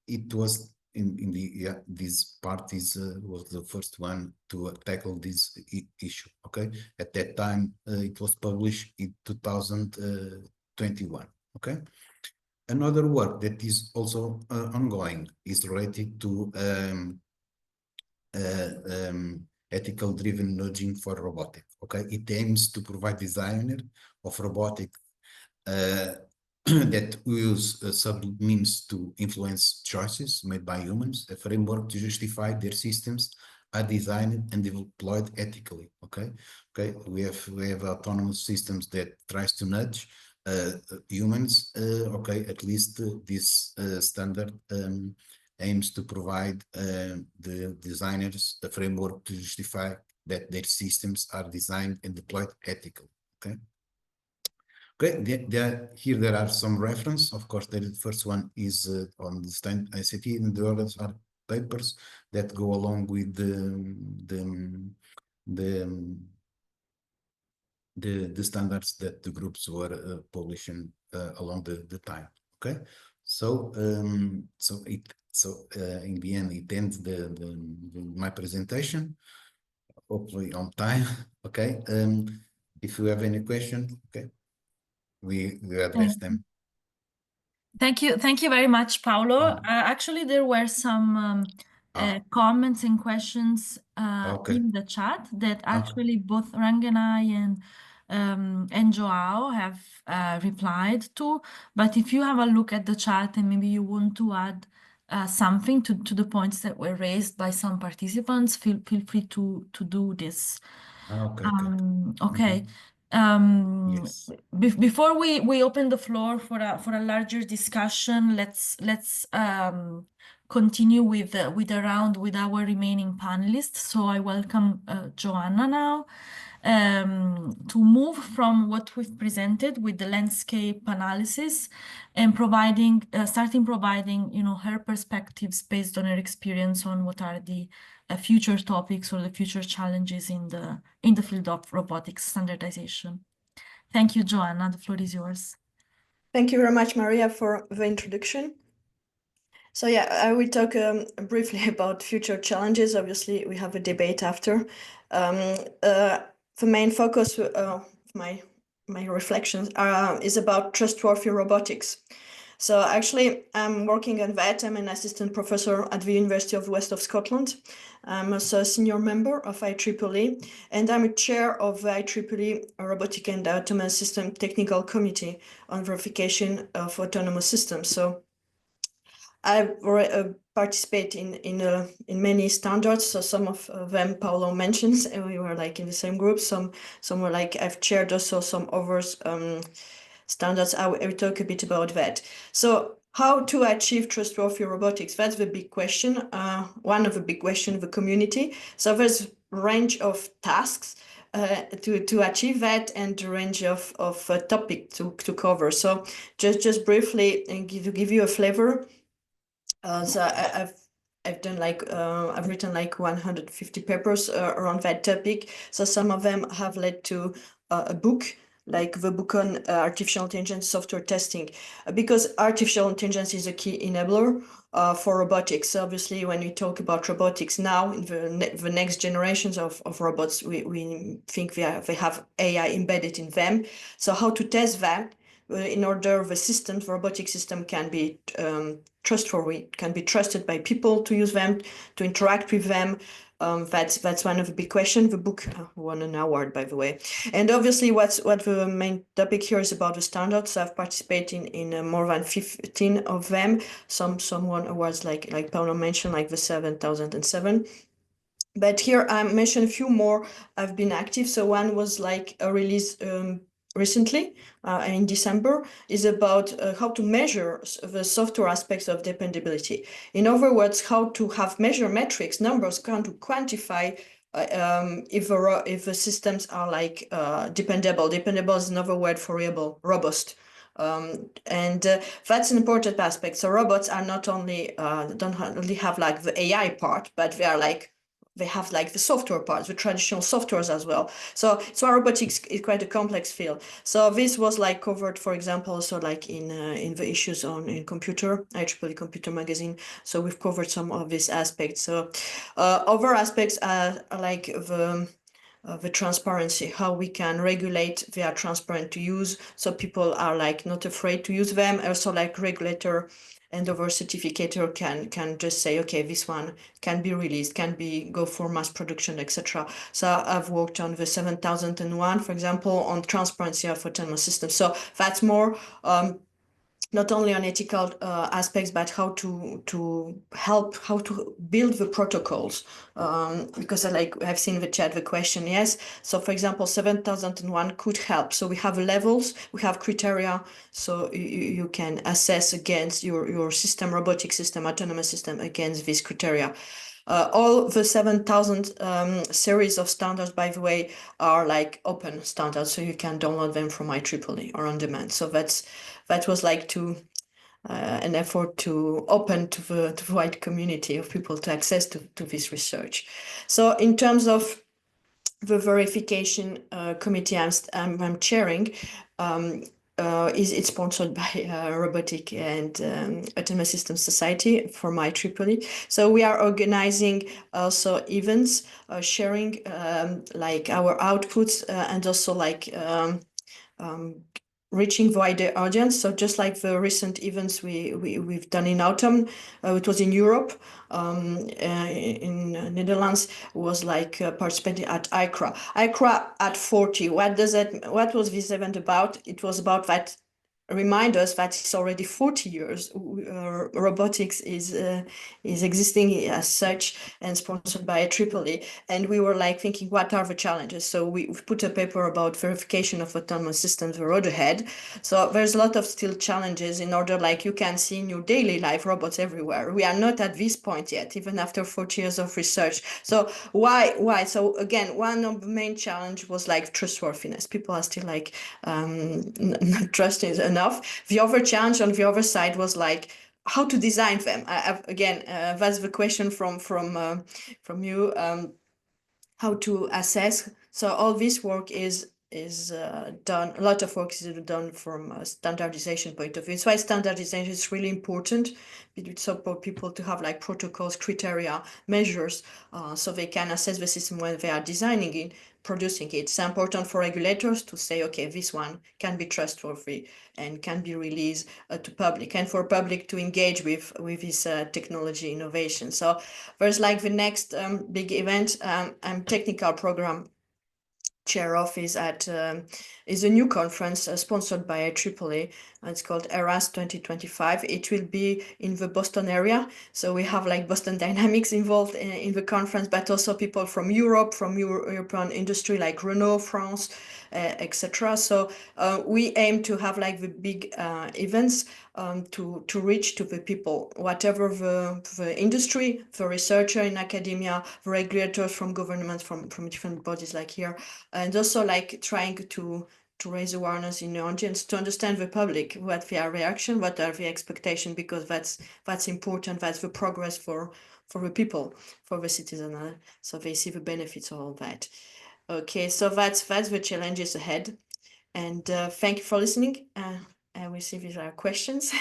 it was this part was the first one to tackle this issue. Okay, at that time it was published in 2021. Okay. Another work that is also ongoing is related to ethical driven nudging for robotics. Okay, it aims to provide designer of robotic that use subtle means to influence choices made by humans, a framework to justify their systems are designed and deployed ethically. Okay, we have autonomous systems that tries to nudge humans. Okay, at least this standard aims to provide the designers a framework to justify that their systems are designed and deployed ethically. Okay. Okay, there are some reference. Of course, the first one is on the StandICT, and the others are papers that go along with the standards that the groups were publishing along the time. Okay, so in the end, it ends my presentation, hopefully on time. Okay, if you have any question, okay, we address them. Thank you very much, Paulo. Actually, there were some comments and questions in the chat that actually both Rang and I and Joao have replied to. But if you have a look at the chat and maybe you want to add something to the points that were raised by some participants, feel free to do this. Okay. Yes. Before we open the floor for a larger discussion, let's continue with the round with our remaining panelists. So I welcome Joanna now to move from what we've presented with the landscape analysis and starting providing her perspectives based on her experience on what are the future topics or the future challenges in the field of robotics standardization. Thank you, Joanna. The floor is yours. Thank you very much, Maria, for the introduction. So yeah, I will talk briefly about future challenges. Obviously, we have a debate after. The main focus of my reflections is about trustworthy robotics. So actually, I'm working on that. I'm an assistant professor at the University of West of Scotland. I'm also a senior member of IEEE, and I'm a chair of the IEEE Robotic and Autonomous System Technical Committee on verification of autonomous systems. So I participate in many standards. So some of them Paulo mentions, and we were like in the same group. Some were like I've chaired also some others standards. I will talk a bit about that. So how to achieve trustworthy robotics? That's the big question. One of the big questions of the community. So there's a range of tasks to achieve that, and a range of topic to cover. So just briefly, and to give you a flavor. So I've done like I've written like 150 papers around that topic. So some of them have led to a book, like the book on artificial intelligence software testing, because artificial intelligence is a key enabler for robotics. So obviously, when we talk about robotics now, in the next generations of robots, we think they have AI embedded in them. So how to test that in order the robotic system can be trustworthy, can be trusted by people to use them, to interact with them. That's one of the big questions. The book won an award, by the way. And obviously, what the main topic here is about the standards. I've participated in more than 15 of them. Some won awards, like Paulo mentioned, like the 7007. But here I mentioned a few more. I've been active. So one was like a release recently in December, is about how to measure the software aspects of dependability. In other words, how to have measure metrics, numbers, to quantify if the systems are like dependable. Dependable is another word for robust. And that's an important aspect. So robots are not only don't only have like the AI part, but they are like they have like the software parts, the traditional softwares as well. So robotics is quite a complex field. So this was like covered, for example, also like in the issues in computer, IEEE Computer Magazine. So we've covered some of these aspects. So other aspects are like the transparency, how we can regulate, they are transparent to use, so people are like not afraid to use them. Also like regulator and other certificator can just say, okay, this one can be released, can be go for mass production, etc. So I've worked on the 7001, for example, on transparency of autonomous systems. So that's more not only on ethical aspects, but how to help, how to build the protocols. Because I've seen the chat, the question, yes. So for example, 7001 could help. So we have levels, we have criteria, so you can assess against your system, robotic system, autonomous system against these criteria. All the 7000 series of standards, by the way, are like open standards, so you can download them from IEEE or on demand. So that was like an effort to open to the wide community of people to access to this research. So in terms of the verification committee I'm chairing, it's sponsored by Robotic and Autonomous Systems Society for my IEEE. So we are organizing also events, sharing like our outputs and also like reaching wider audience. So just like the recent events we've done in autumn, it was in Europe, in Netherlands, was like participating at ICRA. ICRA at 40. What was this event about? It was about that. Remind us that it's already 40 years. Robotics is existing as such and sponsored by IEEE. And we were like thinking, what are the challenges? So we've put a paper about verification of autonomous systems, the road ahead. So there's a lot of still challenges in order, like you can see in your daily life, robots everywhere. We are not at this point yet, even after 40 years of research. So why? So again, one of the main challenge was like trustworthiness. People are still like not trusting enough. The other challenge on the other side was like how to design them. Again, that's the question from you. How to assess. So all this work is done. A lot of work is done from a standardization point of view. That's why standardization is really important. It support people to have like protocols, criteria, measures, so they can assess the system when they are designing it, producing it. It's important for regulators to say, okay, this one can be trustworthy and can be released to public, and for public to engage with this technology innovation. So there's like the next big event. I'm technical program chair of is a new conference sponsored by IEEE. It's called ERAS 2025. It will be in the Boston area. So we have like Boston Dynamics involved in the conference, but also people from Europe, from European industry like Renault, France, etc. So we aim to have like the big events to reach to the people, whatever the industry, the researcher in academia, the regulators from governments, from different bodies like here, and also like trying to raise awareness in the audience, to understand the public, what their reaction, what are the expectations, because that's important. That's the progress for the people, for the citizen, so they see the benefits of all that. Okay, so that's the challenges ahead, and thank you for listening. I will see if there are questions.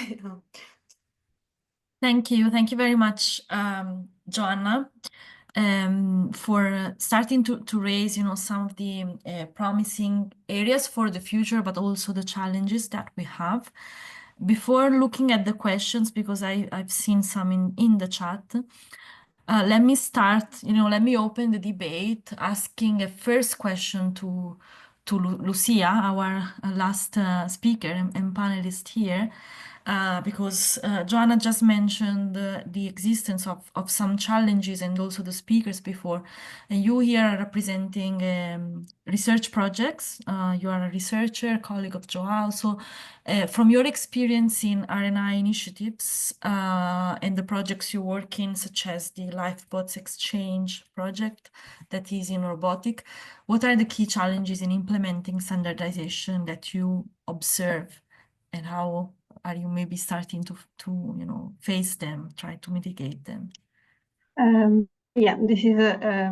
Thank you very much, Joanna, for starting to raise, some of the promising areas for the future, but also the challenges that we have. Before looking at the questions, because I've seen some in the chat, let me start, let me open the debate asking a first question to Lucia, our last speaker and panelist here. Because Joanna just mentioned the existence of some challenges and also the speakers before. And you here are representing research projects. You are a researcher, colleague of Joao. So from your experience in R&I initiatives and the projects you work in, such as the Lifebots Exchange project that is in robotic, what are the key challenges in implementing standardization that you observe, and how are you maybe starting to face them, try to mitigate them? Yeah, this is a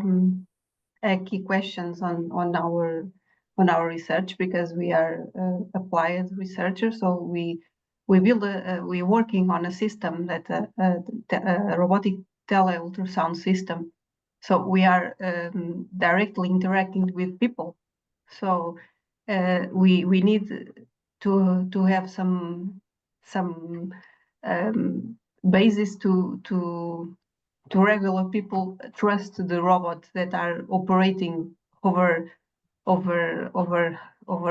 key questions on our research, because we are applied researchers. So we're working on a system that a robotic tele-ultrasound system. So we are directly interacting with people. So we need to have some basis to regular people trust the robots that are operating over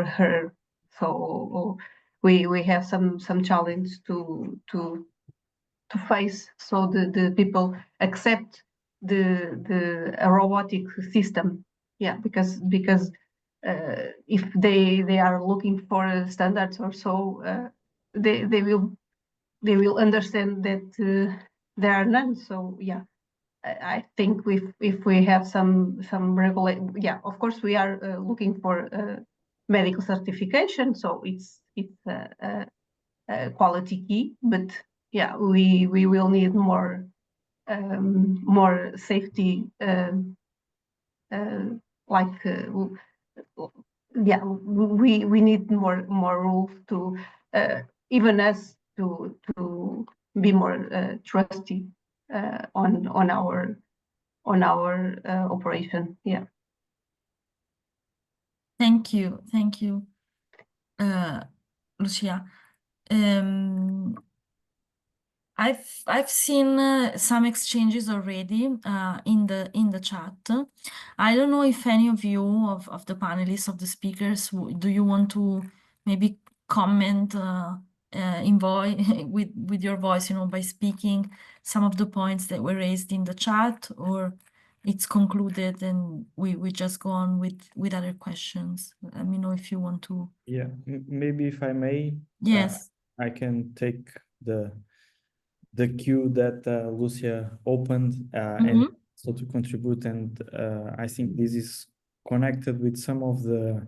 her. So we have some challenge to face, so the people accept a robotic system. Yeah, because if they are looking for standards or so, they will understand that there are none. So yeah, I think if we have some regulate, yeah, of course we are looking for medical certification, so it's a quality key. But yeah, we will need more safety, like yeah, we need more rules to even us to be more trusty on our operation. Yeah. Thank you, Lucia. I've seen some exchanges already in the chat. I don't know if any of you of the panelists, of the speakers, do you want to maybe comment with your voice, by speaking some of the points that were raised in the chat, or it's concluded and we just go on with other questions? Let me know if you want to. Yeah, maybe if I may, Yes. I can take the queue that Lucia opened and so to contribute. And I think this is connected with some of the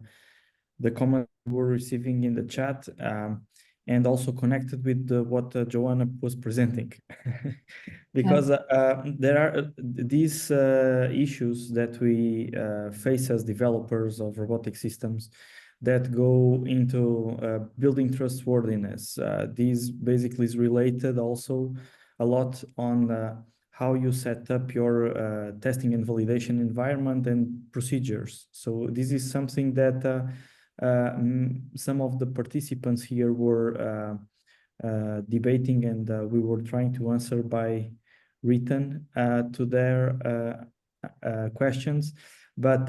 comments we're receiving in the chat, and also connected with what Joanna was presenting. Because there are these issues that we face as developers of robotic systems that go into building trustworthiness. This basically is related also a lot on how you set up your testing and validation environment and procedures. So this is something that some of the participants here were debating, and we were trying to answer by written to their questions. But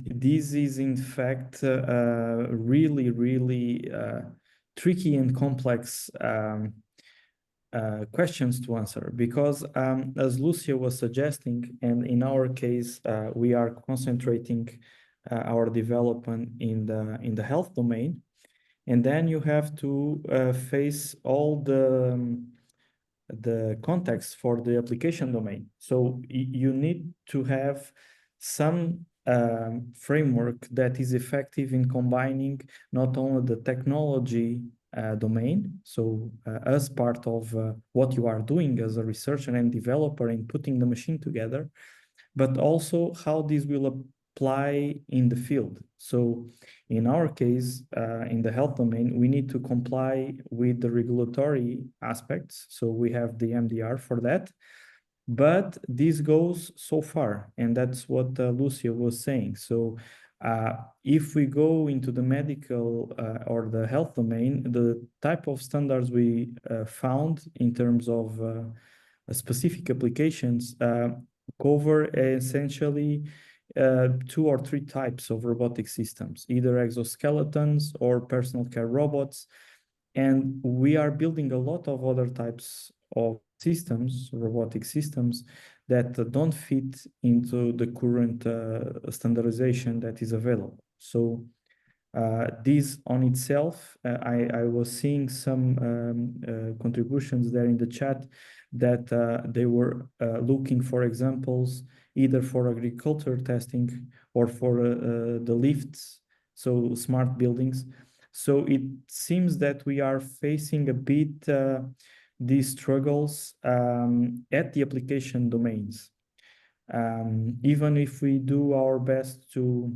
this is in fact really, really tricky and complex questions to answer, because as Lucia was suggesting, and in our case, we are concentrating our development in the health domain, and then you have to face all the context for the application domain. So you need to have some framework that is effective in combining not only the technology domain, so as part of what you are doing as a researcher and developer in putting the machine together, but also how this will apply in the field. So in our case, in the health domain, we need to comply with the regulatory aspects. So we have the MDR for that. But this goes so far, and that's what Lucia was saying. So if we go into the medical or the health domain, the type of standards we found in terms of specific applications cover essentially 2 or 3 types of robotic systems, either exoskeletons or personal care robots. And we are building a lot of other types of systems, robotic systems, that don't fit into the current standardization that is available. So this on itself, I was seeing some contributions there in the chat that they were looking for examples either for agriculture testing or for the lifts, so smart buildings. So it seems that we are facing a bit these struggles at the application domains. Even if we do our best to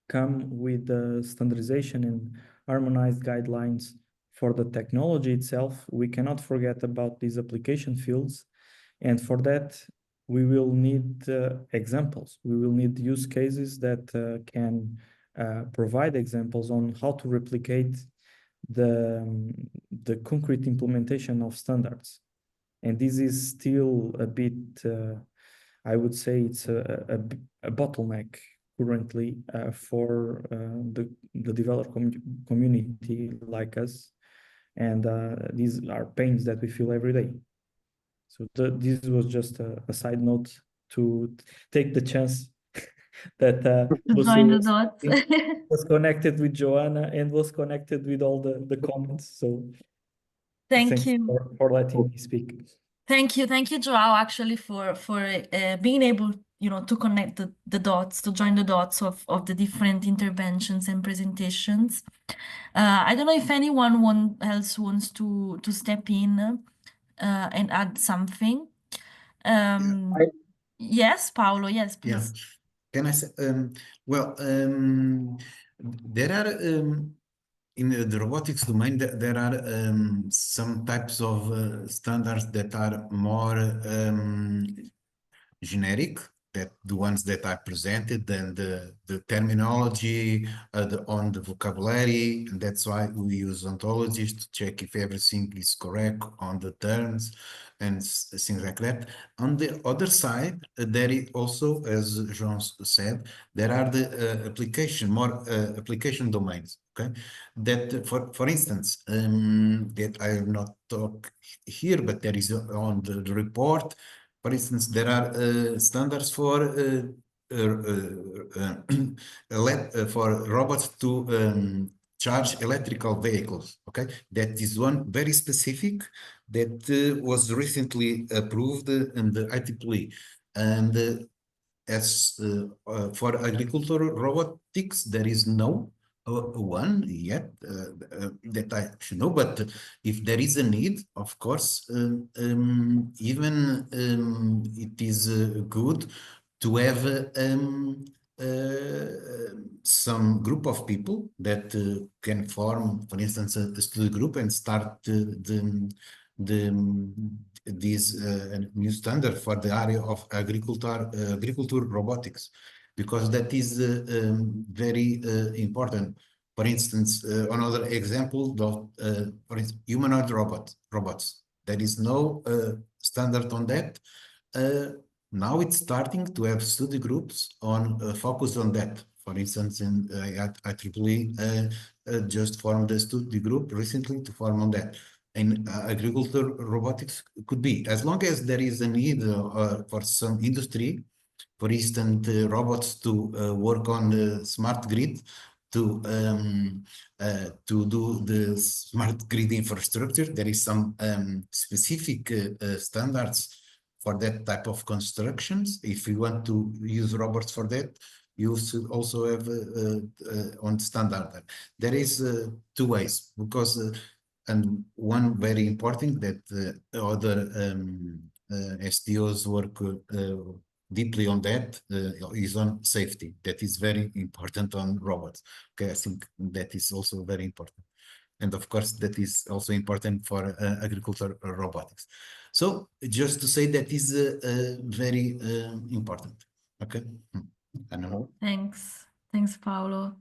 come with the standardization and harmonized guidelines for the technology itself, we cannot forget about these application fields. And for that, we will need examples. We will need use cases that can provide examples on how to replicate the concrete implementation of standards. And this is still a bit, I would say it's a bottleneck currently for the developer community like us. And these are pains that we feel every day. So this was just a side note to take the chance that To join the dots. was connected with Joanna and was connected with all the comments. So Thank you for letting me speak. Thank you, Joao, actually for being able, to connect the dots, to join the dots of the different interventions and presentations. I don't know if anyone else wants to step in and add something. Yes, Paolo. Yes, please. Yeah. Can I say? Well, there are in the robotics domain there are some types of standards that are more generic, that the ones that I presented, and the terminology on the vocabulary, and that's why we use ontologies to check if everything is correct on the terms and things like that. On the other side, there is also, as João said, there are the application domains. Okay, that for instance, that I have not talked here, but there is on the report. For instance, there are standards for robots to charge electrical vehicles. Okay, that is one very specific that was recently approved in the IEEE. And as for agricultural robotics, there is no one yet that I should know, but if there is a need, of course, even it is good to have some group of people that can form, for instance, a study group and start this new standard for the area of agriculture robotics, because that is very important. For instance, another example of for instance, humanoid robots. There is no standard on that. Now it's starting to have study groups on focus on that. For instance, in IEEE just formed a study group recently to form on that. And agriculture robotics could be, as long as there is a need for some industry, for instance, robots to work on the smart grid, to do the smart grid infrastructure. There is some specific standards for that type of constructions. If you want to use robots for that, you should also have on standard. There is two ways, because and one very important that other STOs work deeply on that is on safety. That is very important on robots. Okay, I think that is also very important. And of course, that is also important for agricultural robotics. So just to say that is very important. Okay. I know. Thanks, Paolo.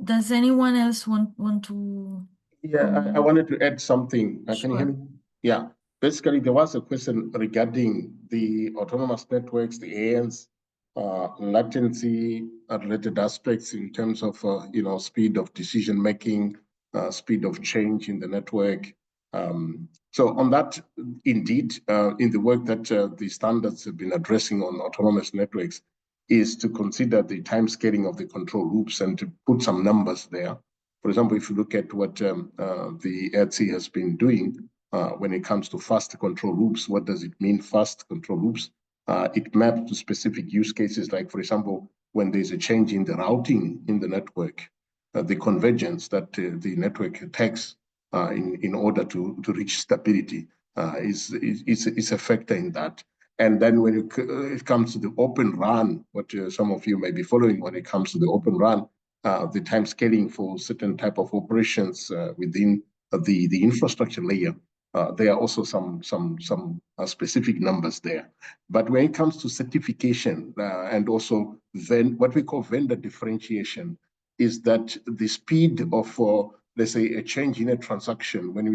Does anyone else want to? Yeah, I wanted to add something. Sure. Can you hear me? Yeah. Basically, there was a question regarding the autonomous networks, the ANs, latency related aspects in terms of speed of decision making, speed of change in the network. So on that, indeed, in the work that the standards have been addressing on autonomous networks, is to consider the time scaling of the control loops and to put some numbers there. For example, if you look at what the ETSI has been doing when it comes to fast control loops, what does it mean, fast control loops? It maps to specific use cases, like, for example, when there's a change in the routing in the network, the convergence that the network takes in order to reach stability. is a factor in that. And then when it comes to the Open RAN, what some of you may be following when it comes to the Open RAN, the time scaling for certain type of operations within the infrastructure layer, there are also some specific numbers there. But when it comes to certification and also then what we call vendor differentiation, is that the speed of let's say a change in a transaction when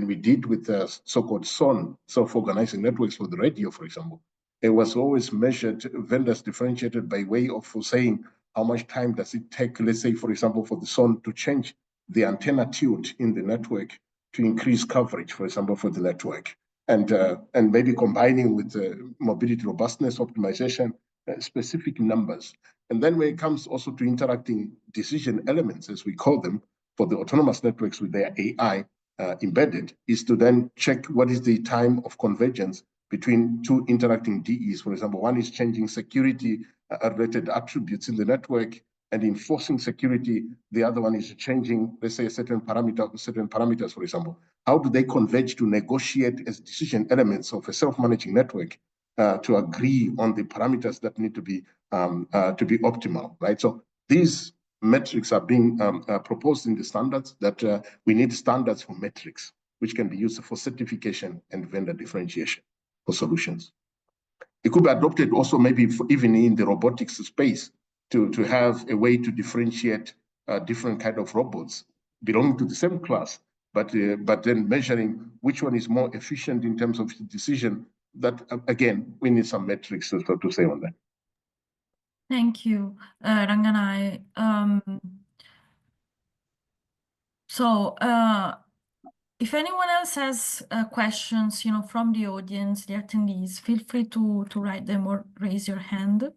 we did with the so-called SON, self-organizing networks for the radio, for example, it was always measured, vendors differentiated by way of saying how much time does it take, let's say, for example, for the SON to change the antenna tilt in the network to increase coverage, for example, for the network. And maybe combining with mobility robustness optimization, specific numbers. And then when it comes also to interacting decision elements, as we call them, for the autonomous networks with their AI embedded, is to then check what is the time of convergence between two interacting DEs. For example, one is changing security related attributes in the network and enforcing security. The other one is changing, let's say, certain parameters, for example. How do they converge to negotiate as decision elements of a self-managing network to agree on the parameters that need to be optimal, right? So these metrics are being proposed in the standards that we need standards for metrics, which can be used for certification and vendor differentiation for solutions. It could be adopted also maybe even in the robotics space to have a way to differentiate different kind of robots belonging to the same class, but then measuring which one is more efficient in terms of the decision. That again, we need some metrics to say on that. Thank you, Ranganai. If anyone else has questions, from the audience, the attendees, feel free to write them or raise your hand.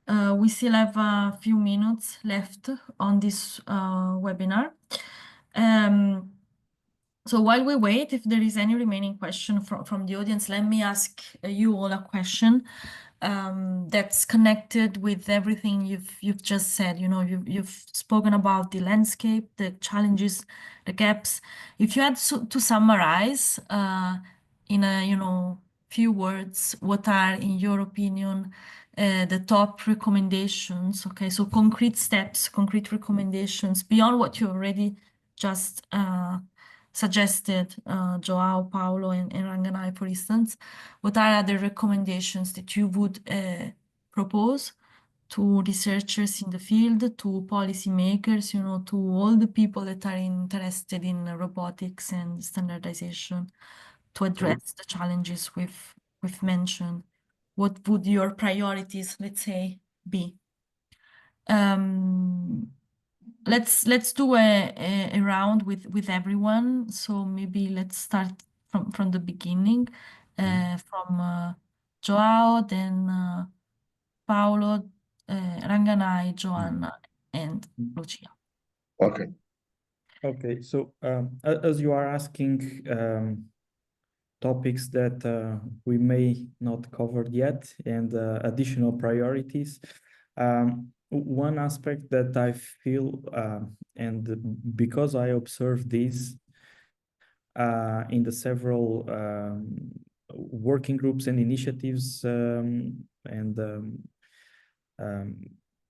We still have a few minutes left on this webinar. So while we wait, if there is any remaining question from the audience, let me ask you all a question that's connected with everything you've just said. You've spoken about the landscape, the challenges, the gaps. If you had to summarize in a few words, what are, in your opinion, the top recommendations? Okay, so concrete steps, concrete recommendations beyond what you already just suggested, Joao, Paulo, and Ranganai, for instance. What are other recommendations that you would propose to researchers in the field, to policymakers, to all the people that are interested in robotics and standardization to address the challenges we've mentioned? What would your priorities, let's say, be? Let's do a round with everyone. So maybe let's start from the beginning, from Joao, then Paolo, Ranganai, Joanna, and Lucia. Okay. Okay, so as you are asking topics that we may not cover yet and additional priorities, one aspect that I feel, and because I observed this in the several working groups and initiatives and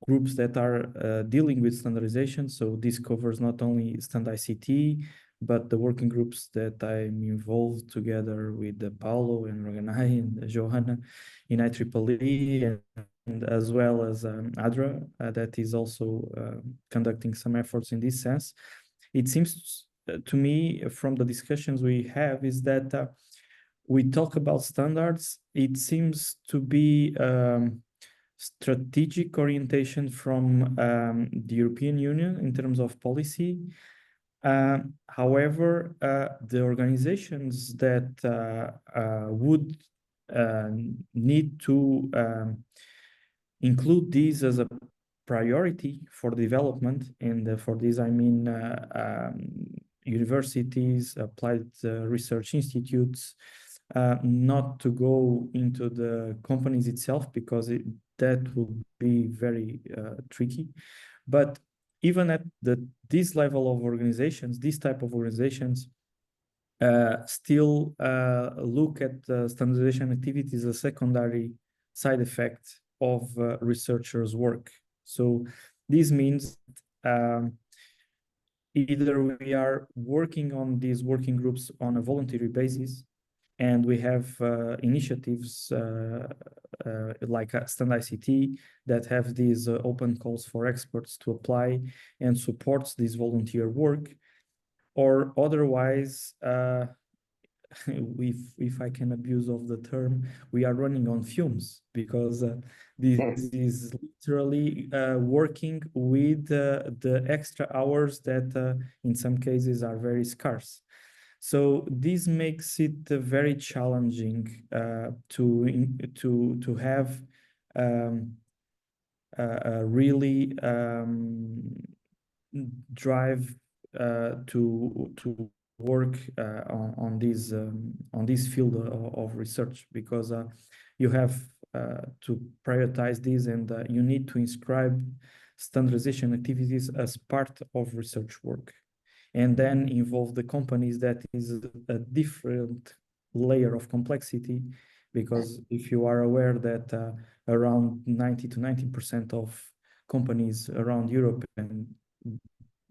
groups that are dealing with standardization. So this covers not only StandICT, but the working groups that I'm involved together with Paulo and Ranganai and Johanna in IEEE, and as well as ADRA, that is also conducting some efforts in this sense. It seems to me from the discussions we have is that we talk about standards. It seems to be strategic orientation from the European Union in terms of policy. However, the organizations that would need to include these as a priority for development, and for this I mean universities, applied research institutes, not to go into the companies itself because that will be very tricky. But even at this level of organizations, this type of organizations, still look at standardization activities as a secondary side effect of researchers' work. So this means either we are working on these working groups on a voluntary basis, and we have initiatives like StandICT that have these open calls for experts to apply and supports this volunteer work, or otherwise, if I can abuse of the term, we are running on fumes, because this is literally working with the extra hours that in some cases are very scarce. So this makes it very challenging to have a really drive to work on this field of research, because you have to prioritize this, and you need to inscribe standardization activities as part of research work, and then involve the companies. That is a different layer of complexity, because if you are aware that around 90 to 90% of companies around Europe and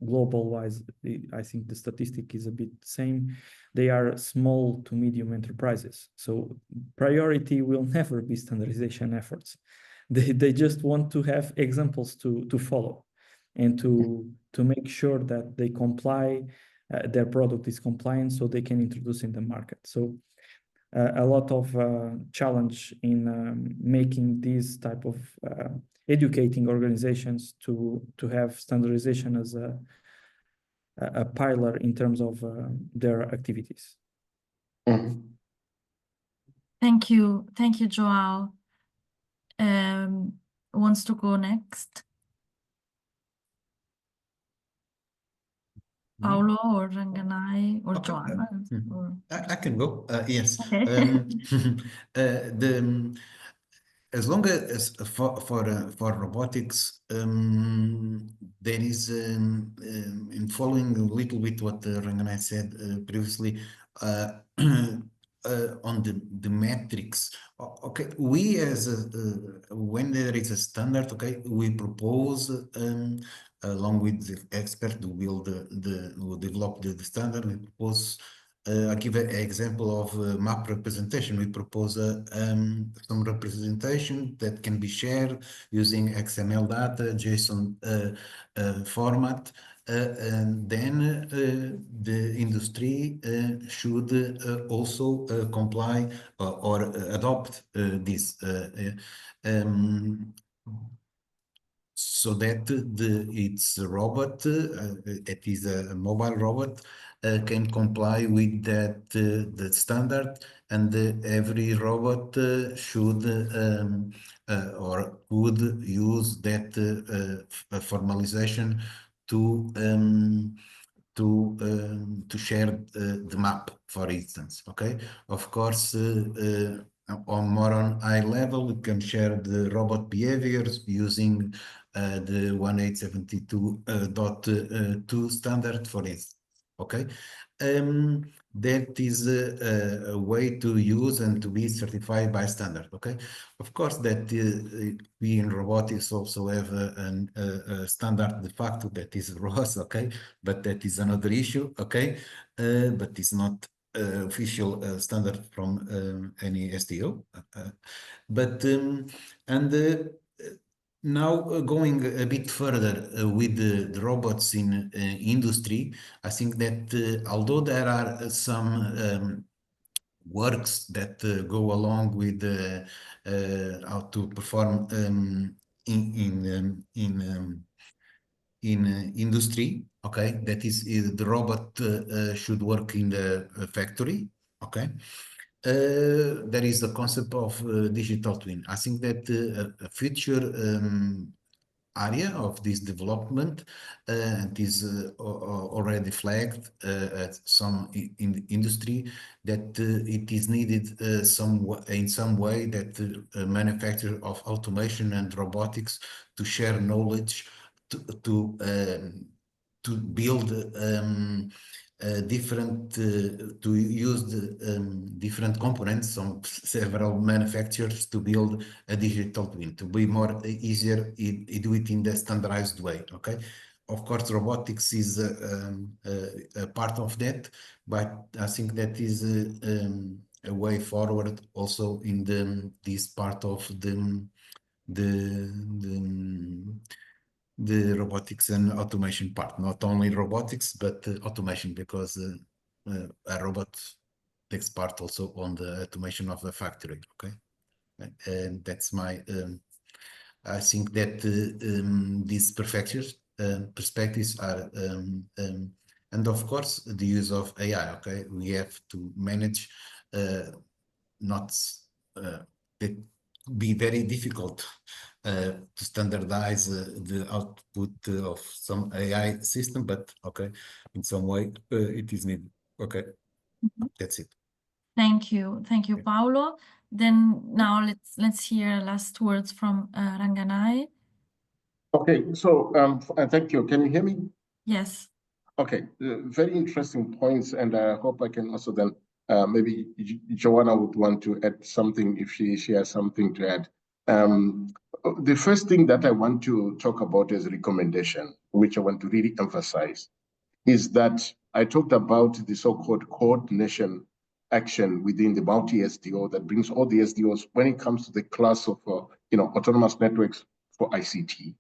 global wise, I think the statistic is a bit the same, they are small to medium enterprises. So priority will never be standardization efforts. They just want to have examples to follow, and to make sure that they comply, their product is compliant, so they can introduce in the market. So a lot of challenge in making these type of educating organizations to have standardization as a pillar in terms of their activities. Mhm. Thank you, Joao. Wants to go next? Paulo or Ranganai or Okay. Joanna? Or... I can go. Yes. Okay. As long as for robotics, there is in following a little bit what Ranganai said previously on the metrics. Okay, we as when there is a standard, okay, we propose along with the expert who will who develop the standard. We propose. I give an example of map representation. We propose some representation that can be shared using XML data, JSON format, and then the industry should also comply or adopt this. So that its robot, it is a mobile robot, can comply with that the standard, and every robot should or could use that formalization to share the map, for instance. Okay, of course. On more on high level, we can share the robot behaviors using the 1872.2 standard, for instance. Okay, that is a way to use and to be certified by standard. Okay, of course that we in robotics also have a standard de facto that is ROS. Okay, but that is another issue. Okay, but it's not official standard from any STO. But now going a bit further with the robots in industry, I think that although there are some works that go along with how to perform in industry, okay, that is the robot should work in the factory, okay. There is the concept of digital twin. I think that a future area of this development and is already flagged at some in the industry, that it is needed in some way that manufacturer of automation and robotics to share knowledge to build different to use different components from several manufacturers to build a digital twin to be more easier. Do it in the standardized way. Okay. Of course, robotics is a part of that, but I think that is a way forward also in this part of the robotics and automation part. Not only robotics, but automation, because a robot takes part also on the automation of the factory. Okay, and that's my. I think that these perspectives are, and of course, the use of AI. Okay, we have to manage, not it be very difficult to standardize the output of some AI system, but okay, in some way it is needed. Okay, that's it. Thank you, Paolo. Then now let's hear last words from Ranganai. Okay, so thank you. Can you hear me? Yes. Okay, very interesting points, and I hope I can also then maybe Joanna would want to add something if she has something to add. The first thing that I want to talk about as a recommendation, which I want to really emphasize, is that I talked about the so-called coordination action within the multi-SDO that brings all the SDOs when it comes to the class of autonomous networks for ICT.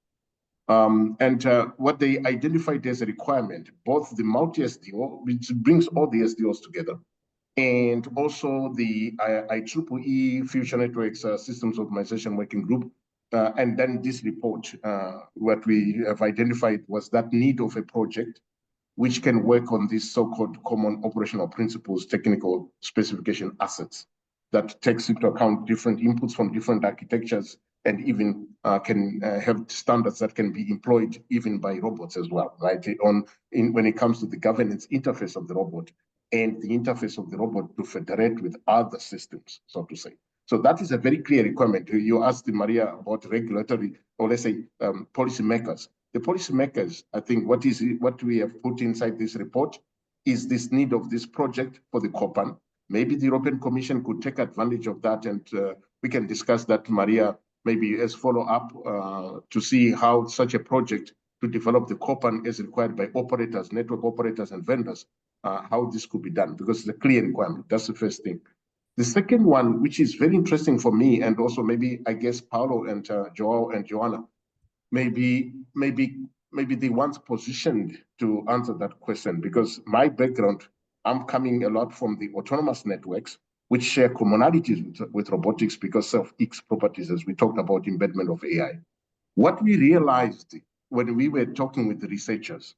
And what they identified as a requirement, both the multi-SDO, which brings all the SDOs together, and also the IEEE Future Networks Systems Optimization Working Group. And then this report, what we have identified was that need of a project which can work on these so-called common operational principles, technical specification assets that takes into account different inputs from different architectures, and even can have standards that can be employed even by robots as well, right? When it comes to the governance interface of the robot and the interface of the robot to federate with other systems, so to say. So that is a very clear requirement. You asked Maria about regulatory, or let's say policymakers. The policymakers, I think what we have put inside this report is this need of this project for the COPAN. Maybe the European Commission could take advantage of that, and we can discuss that, Maria, maybe as follow-up to see how such a project to develop the COPAN as required by operators, network operators, and vendors, how this could be done, because it's a clear requirement. That's the first thing. The second one, which is very interesting for me, and also maybe, I guess, Paolo and Joao and Joanna, maybe the ones positioned to answer that question, because my background, I'm coming a lot from the autonomous networks, which share commonalities with robotics because of X properties, as we talked about embedment of AI. What we realized when we were talking with the researchers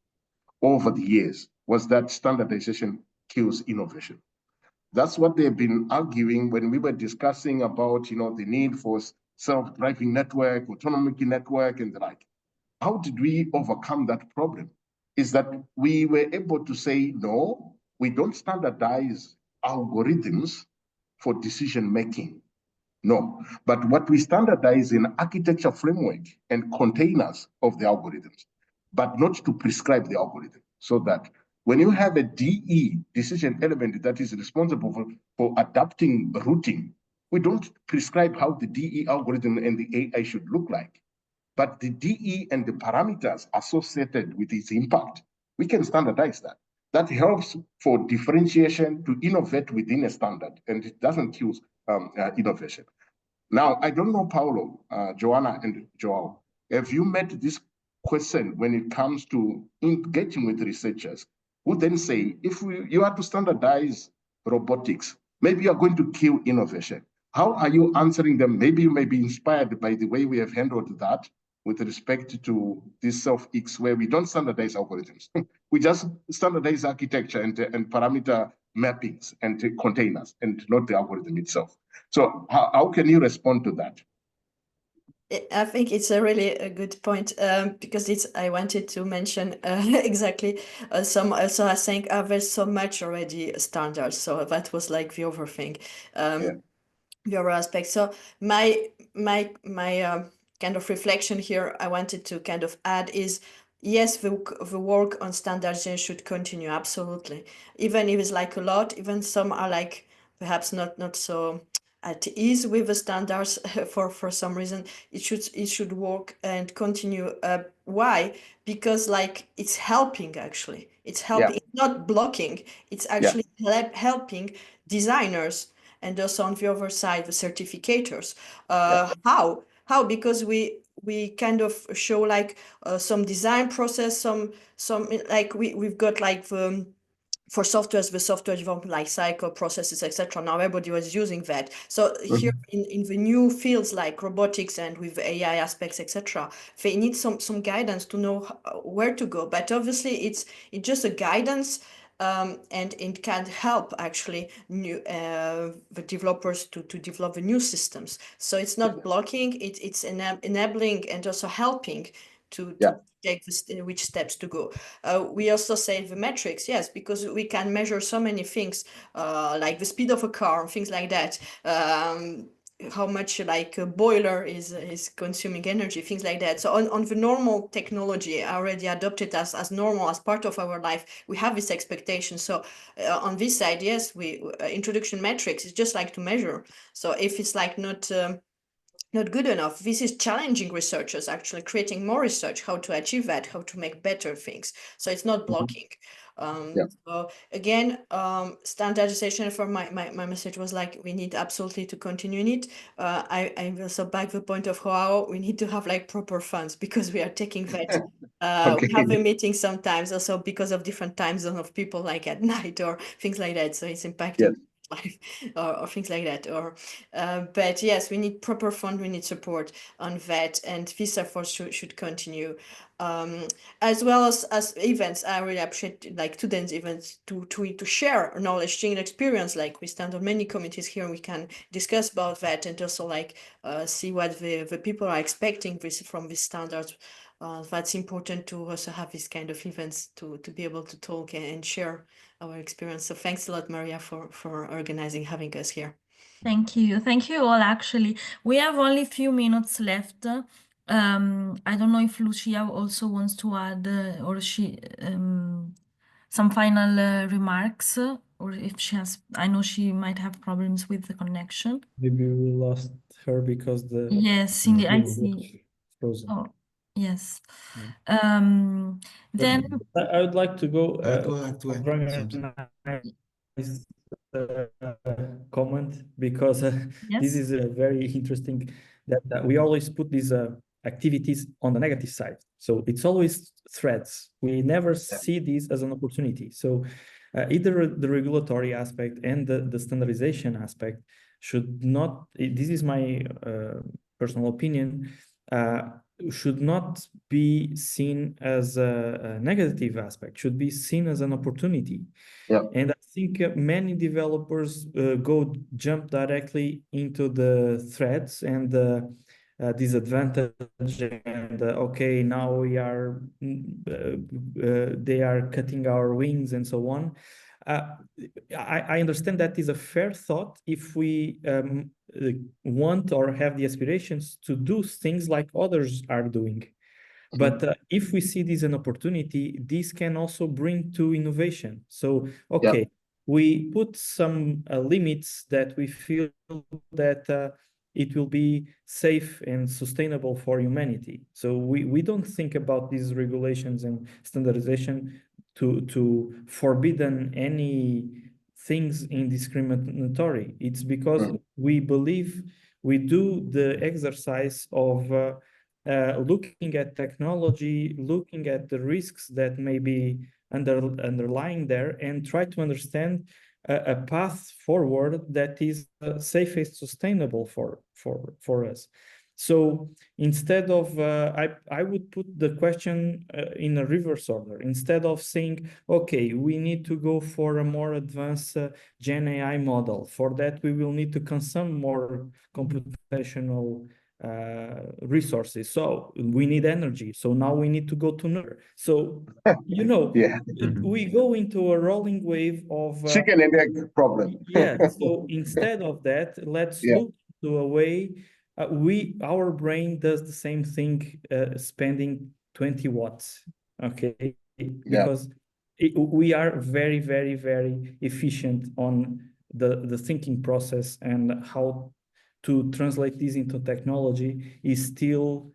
over the years was that standardization kills innovation. That's what they've been arguing when we were discussing about, the need for self-driving network, autonomic network, and the like. How did we overcome that problem? Is that we were able to say, no, we don't standardize algorithms for decision-making. No, but what we standardize in architecture framework and containers of the algorithms, but not to prescribe the algorithm, so that when you have a DE, decision element, that is responsible for adapting routing, we don't prescribe how the DE algorithm and the AI should look like. But the DE and the parameters associated with its impact, we can standardize that. That helps for differentiation to innovate within a standard, and it doesn't kill innovation. Now, I don't know, Paolo, Joanna, and Joao, have you met this question when it comes to engaging with researchers who then say, if you are to standardize robotics, maybe you are going to kill innovation. How are you answering them? Maybe you may be inspired by the way we have handled that with respect to this self-X, where we don't standardize algorithms. We just standardize architecture and parameter mappings and containers, and not the algorithm itself. So how can you respond to that? I think it's a really good point, because I wanted to mention exactly some. Also, I think there's so much already standards, so that was like the other thing, the other aspect. So my kind of reflection here I wanted to kind of add is yes, the work on standardization should continue, absolutely. Even if it's like a lot, even some are like perhaps not so at ease with the standards for some reason. It should work and continue. Why? Because like it's helping actually. It's helping, it's not blocking. It's actually helping designers and also on the other side the certificators. How? Because we kind of show like some design process, some like we've got like the for softwares, the software development life cycle processes, etc. Now everybody was using that. So here in the new fields like robotics and with AI aspects, etc., they need some guidance to know where to go. But obviously, it's just a guidance. And it can help actually new the developers to develop the new systems. So it's not blocking; it's enabling and also helping to take which steps to go. We also say the metrics, yes, because we can measure so many things, like the speed of a car, things like that. How much like a boiler is consuming energy, things like that. So on the normal technology already adopted as normal, as part of our life, we have this expectation. So on this side, yes, we introduction metrics is just like to measure. So if it's like not good enough, this is challenging researchers, actually creating more research, how to achieve that, how to make better things. So it's not blocking. So again, standardization for my message was like, we need absolutely to continue in it. I also back the point of how we need to have like proper funds, because we are taking that. We have a meeting sometimes also because of different time zone of people, like at night or things like that. So it's impacting life or things like that. Or but yes, we need proper fund, we need support on that, and this effort should continue. As well as events. I really appreciate like students events to share knowledge, sharing experience. Like we stand on many committees here, and we can discuss about that, and also like see what the people are expecting from these standards. That's important to also have this kind of events to be able to talk and share our experience. So thanks a lot, Maria, for organizing, having us here. Thank you all. Actually, we have only a few minutes left. I don't know if Lucia also wants to add or she some final remarks, or if she has. I know she might have problems with the connection. Maybe we lost her because the yes, Cindy, I was see. frozen. Oh, yes. Then I would like to go. Comment, because this is a very interesting that we always put these activities on the negative side. So it's always threats. We never see this as an opportunity. So either the regulatory aspect and the standardization aspect should not, this is my personal opinion, should not be seen as a negative aspect, should be seen as an opportunity. And I think many developers jump directly into the threats and disadvantage, and okay, now we are they are cutting our wings and so on. I understand that is a fair thought if we want or have the aspirations to do things like others are doing. But if we see this as an opportunity, this can also bring to innovation. So, okay, we put some limits that we feel that it will be safe and sustainable for humanity. So we don't think about these regulations and standardization to forbidden any things indiscriminatory. It's because we believe we do the exercise of looking at technology, looking at the risks that may be underlying there, and try to understand a path forward that is safe and sustainable for us. So instead of, I would put the question in a reverse order. Instead of saying, okay, we need to go for a more advanced Gen AI model. For that, we will need to consume more computational resources. So we need energy. So now we need to go to nurture. So, you know, we go into a rolling wave of chicken and egg problem. So instead of that, let's look to a way our brain does the same thing, spending 20 watts okay? Because we are very, very, very efficient on the thinking process, and how to translate this into technology is still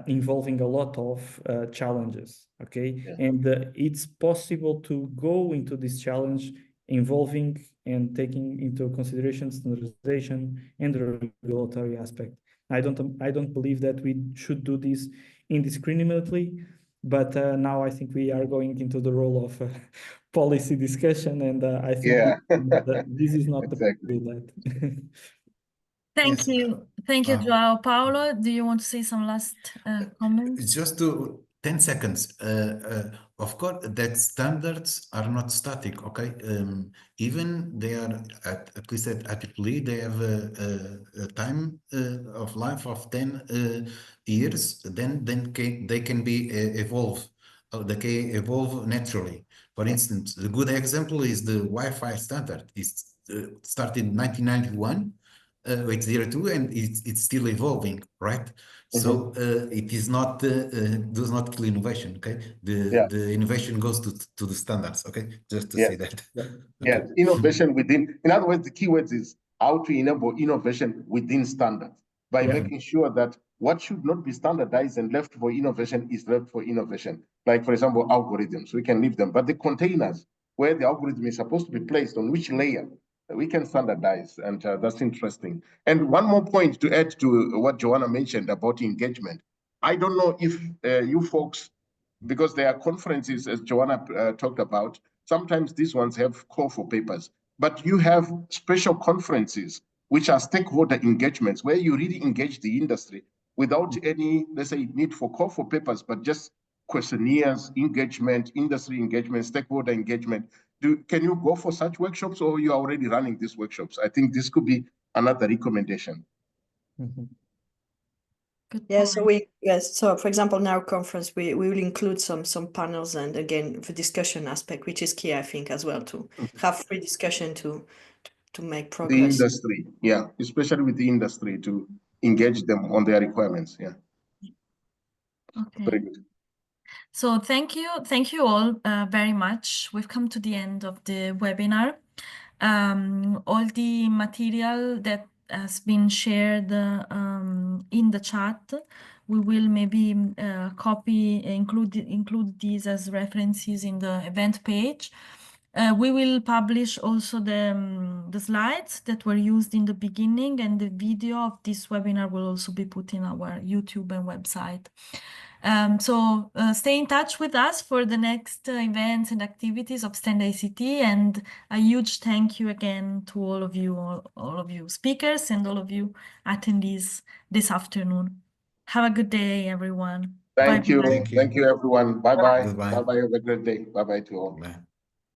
involving a lot of challenges, okay? And it's possible to go into this challenge involving and taking into consideration standardization and the regulatory aspect. I don't believe that we should do this indiscriminately, but now I think we are going into the role of policy discussion, and I think this is not exactly. the way to do that. Thank you. Thank you, Joao. Paulo, do you want to say some last comments? Just to 10 seconds. Of course, that standards are not static, okay? Even they are, at least at IEEE, they have a time of life of 10 years, then they can be evolve. They can evolve naturally. For instance, the good example is the Wi-Fi standard. It's started in 1991. With 02, and it's still evolving, right? So it is not does not kill innovation, okay? The innovation goes to the standards, okay? Just to say that. Yeah, innovation within. In other words, the key words is how to enable innovation within standards by making sure that what should not be standardized and left for innovation is left for innovation. Like, for example, algorithms, we can leave them, but the containers where the algorithm is supposed to be placed on which layer, we can standardize, and that's interesting. And one more point to add to what Joanna mentioned about engagement. I don't know if you folks, because there are conferences, as Joanna talked about, sometimes these ones have call for papers, but you have special conferences, which are stakeholder engagements, where you really engage the industry without any, let's say, need for call for papers, but just questionnaires, engagement, industry engagement, stakeholder engagement. Can you go for such workshops, or you're already running these workshops? I think this could be another recommendation. Yeah, so for example, in our conference, we will include some panels, and again, the discussion aspect, which is key, I think, as well, to have free discussion to make progress. The industry, especially with the industry, to engage them on their requirements. Okay. Very good. So thank you all very much. We've come to the end of the webinar. All the material that has been shared in the chat, we will maybe include these as references in the event page. We will publish also the slides that were used in the beginning, and the video of this webinar will also be put in our YouTube and website. So stay in touch with us for the next events and activities of StandICT, and a huge thank you again to all of you speakers and all of you attendees this afternoon. Have a good day, everyone. Thank you. Thank you. Thank you, everyone. Bye-bye. Goodbye. Bye-bye. Have a great day. Bye-bye to all. Bye.